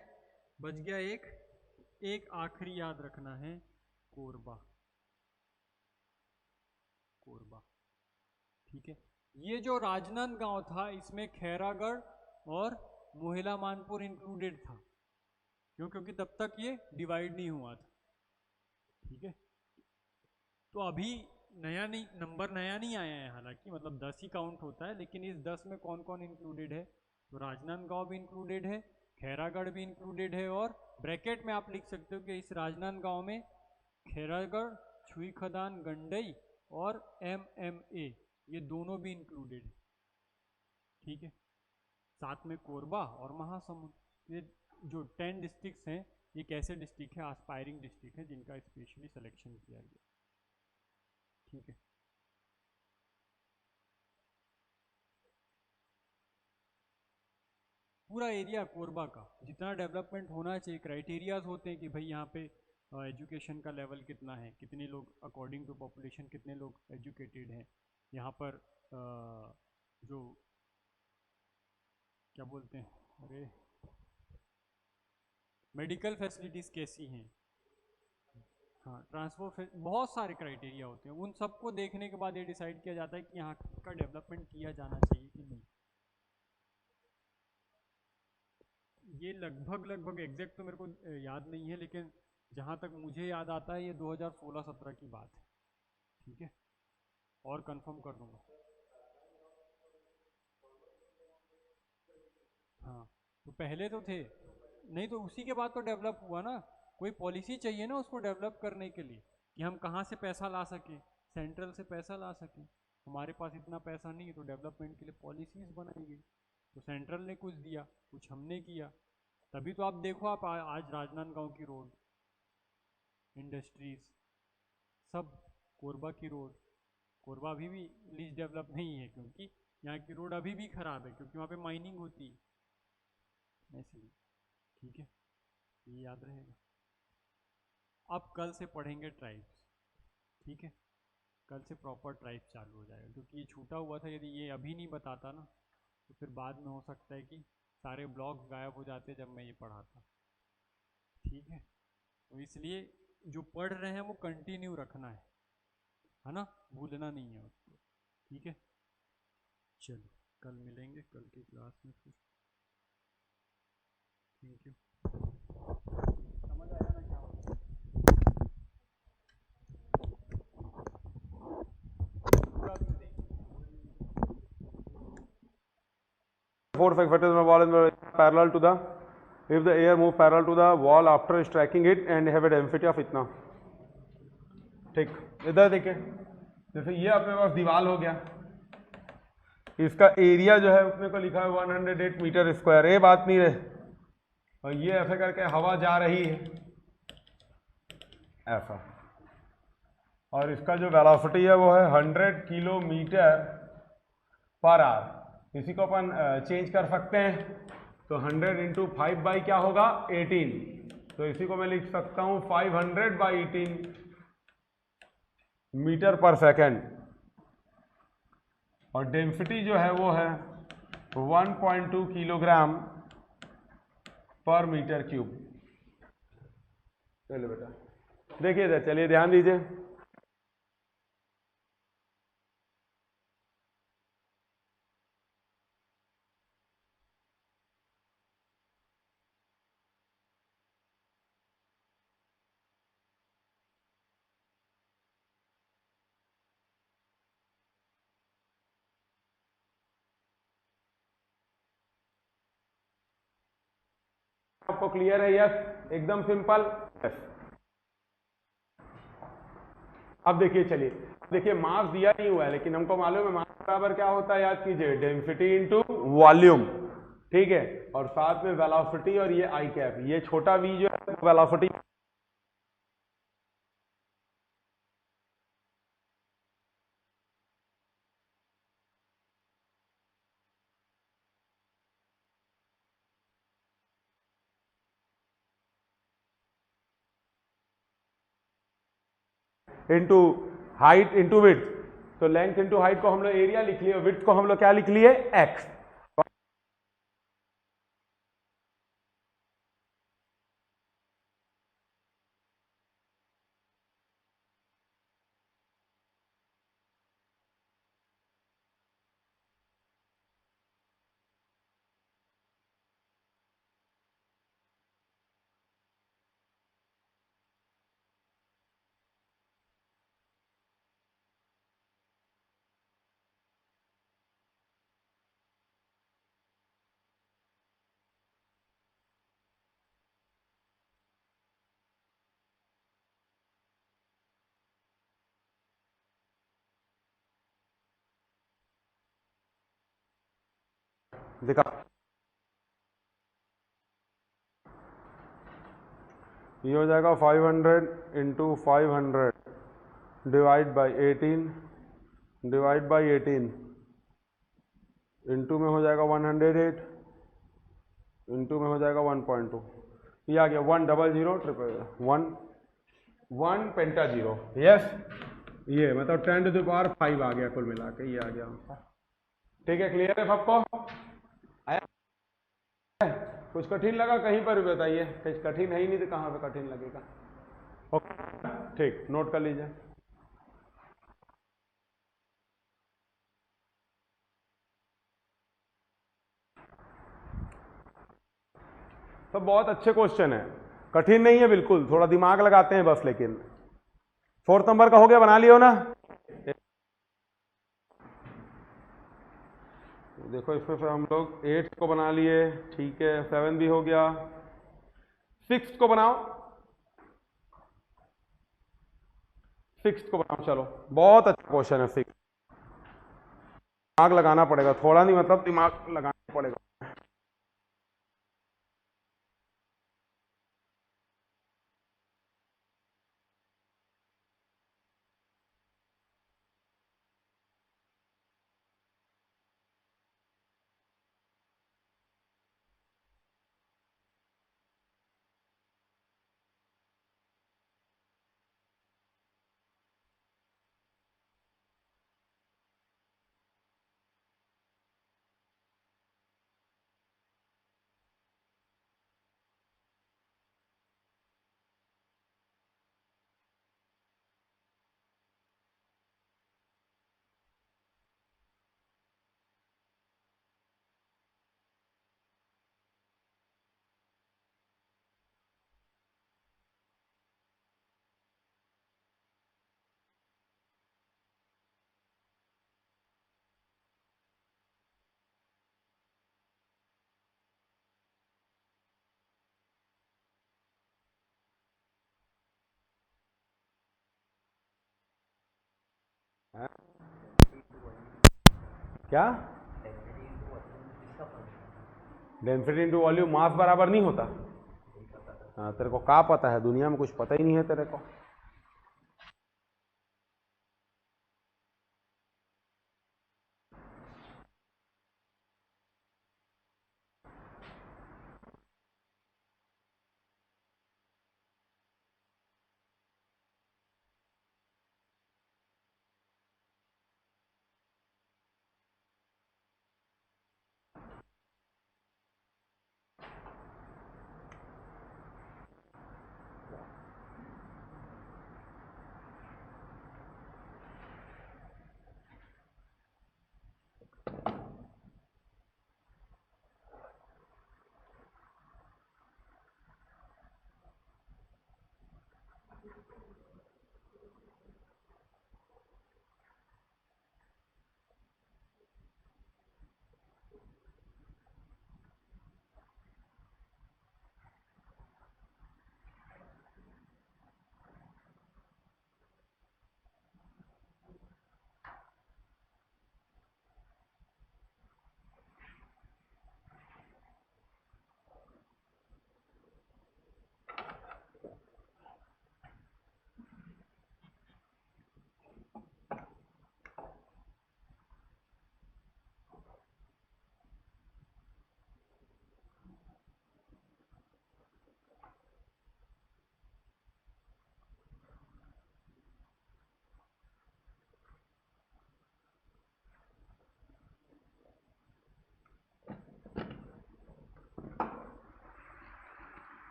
बच गया एक, एक आखिरी याद रखना है, कोरबा, कोरबा, ठीक है। ये जो राजनांदगांव था इसमें खैरागढ़ और मोहिला मानपुर इंक्लूडेड था। क्यों? क्योंकि तब तक ये डिवाइड नहीं हुआ था। ठीक है, तो अभी नया नहीं, नंबर नया नहीं आया है, हालांकि मतलब 10 ही काउंट होता है, लेकिन इस 10 में कौन कौन इंक्लूडेड है? तो राजनांदगांव भी इंक्लूडेड है, खैरागढ़ भी इंक्लूडेड है, और ब्रैकेट में आप लिख सकते हो कि इस राजनांदगांव में खैरागढ़, छुई खदान, गंडई और MMA ये दोनों भी इंक्लूडेड है। ठीक है, साथ में कोरबा और महासमुंद। ये जो 10 डिस्ट्रिक्ट्स हैं, ये कैसे डिस्ट्रिक्ट है? आस्पायरिंग डिस्ट्रिक्ट है, जिनका स्पेशली सिलेक्शन किया गया। ठीक है, पूरा एरिया कोरबा का जितना डेवलपमेंट होना चाहिए, क्राइटेरियाज होते हैं कि भाई यहाँ पे एजुकेशन का लेवल कितना है, कितने लोग अकॉर्डिंग टू पॉपुलेशन कितने लोग एजुकेटेड हैं, यहाँ पर जो क्या बोलते हैं, अरे मेडिकल फैसिलिटीज़ कैसी हैं, हाँ ट्रांसपोर्ट, बहुत सारे क्राइटेरिया होते हैं। उन सबको देखने के बाद ये डिसाइड किया जाता है कि यहाँ का डेवलपमेंट किया जाना चाहिए कि नहीं। ये लगभग एग्जैक्ट तो मेरे को याद नहीं है, लेकिन जहाँ तक मुझे याद आता है ये 2016-17 की बात है। ठीक है, और कंफर्म कर दूंगा। हाँ, तो पहले तो थे नहीं, तो उसी के बाद तो डेवलप हुआ ना। कोई पॉलिसी चाहिए ना उसको डेवलप करने के लिए, कि हम कहाँ से पैसा ला सकें, सेंट्रल से पैसा ला सकें। हमारे पास इतना पैसा नहीं है, तो डेवलपमेंट के लिए पॉलिसीज बनाई गई। तो सेंट्रल ने कुछ दिया, कुछ हमने किया, तभी तो आप देखो, आप आज राजनांदगांव की रोड, इंडस्ट्रीज, सब, कोरबा की रोड, कोरबा अभी भी लीज डेवलप नहीं है, क्योंकि यहाँ की रोड अभी भी खराब है, क्योंकि वहाँ पे माइनिंग होती है, ऐसे। ठीक है, ये याद रहेगा। अब कल से पढ़ेंगे ट्राइब्स। ठीक है, कल से प्रॉपर ट्राइब्स चालू हो जाएगा, क्योंकि ये छूटा हुआ था। यदि ये अभी नहीं बताता ना, तो फिर बाद में हो सकता है कि सारे ब्लॉग्स गायब हो जाते जब मैं ये पढ़ाता। ठीक है, तो इसलिए जो पढ़ रहे हैं वो कंटिन्यू रखना है ना, भूलना नहीं है उसको। ठीक है, चलो कल मिलेंगे, कल की क्लास में फिर। Thank you. समझ आया ना क्या होता है पूरा भी देखेंगे। 4 factors of the wall is parallel to the, if the air move parallel to the wall after striking it and have a density of इतना। ठीक, इधर देखिए, जैसे ये अपने पास दीवार हो गया, इसका एरिया जो है उसमें को लिखा है 108 मीटर स्क्वायर, ये बात नहीं रहे, और ये ऐसे करके हवा जा रही है ऐसा, और इसका जो वेलोसिटी है वो है 100 किलोमीटर पर आवर। इसी को अपन चेंज कर सकते हैं, तो 100 इंटू 5 बाई क्या होगा 18, तो इसी को मैं लिख सकता हूं 500 बाई 18 मीटर पर सेकेंड, और डेंसिटी जो है वो है 1.2 किलोग्राम पर मीटर क्यूब। चलो बेटा देखिए इधर, चलिए ध्यान दीजिए, आपको क्लियर है? यस, एकदम सिंपल। यस, अब देखिए, चलिए देखिए, मास दिया नहीं हुआ है, लेकिन हमको मालूम है मास बराबर क्या होता है, याद कीजिए, डेंसिटी इनटू वॉल्यूम। ठीक है, और साथ में वेलोसिटी, और ये आई कैप, ये छोटा वी जो है velocity. Into height into width, तो लेंथ इंटू हाइट को हम लोग एरिया लिख लिए, विड्थ को हम लोग क्या लिख लिए, एक्स। दिखा, ये हो जाएगा 500 into 500 divide by 18 divide by 18 into में हो जाएगा 108 इंटू में हो जाएगा 1.2। ये आ गया 100 पेंटा जीरो। यस, ये मतलब 10⁵ आ गया कुल मिला के, ये आ गया आंसर। ठीक है, क्लियर है सबको? आया? कुछ कठिन लगा कहीं पर भी बताइए, कुछ कठिन है ही नहीं तो कहाँ पे कठिन लगेगा। ओके, ठीक, नोट कर लीजिए। सब बहुत अच्छे क्वेश्चन है, कठिन नहीं है बिल्कुल, थोड़ा दिमाग लगाते हैं बस। लेकिन 4th नंबर का हो गया, बना लियो ना? देखो इसमें फिर हम लोग 8 को बना लिए, ठीक है, 7 भी हो गया। 6 को बनाओ, 6 को बनाओ, चलो, बहुत अच्छा क्वेश्चन है 6। दिमाग लगाना पड़ेगा, थोड़ा नहीं मतलब दिमाग लगाना पड़ेगा। क्या? डेंसिटी इंटू वॉल्यूम मास बराबर नहीं होता? हाँ, तेरे को क्या पता है, दुनिया में कुछ पता ही नहीं है तेरे को।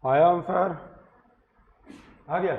आया आंसर आ गया।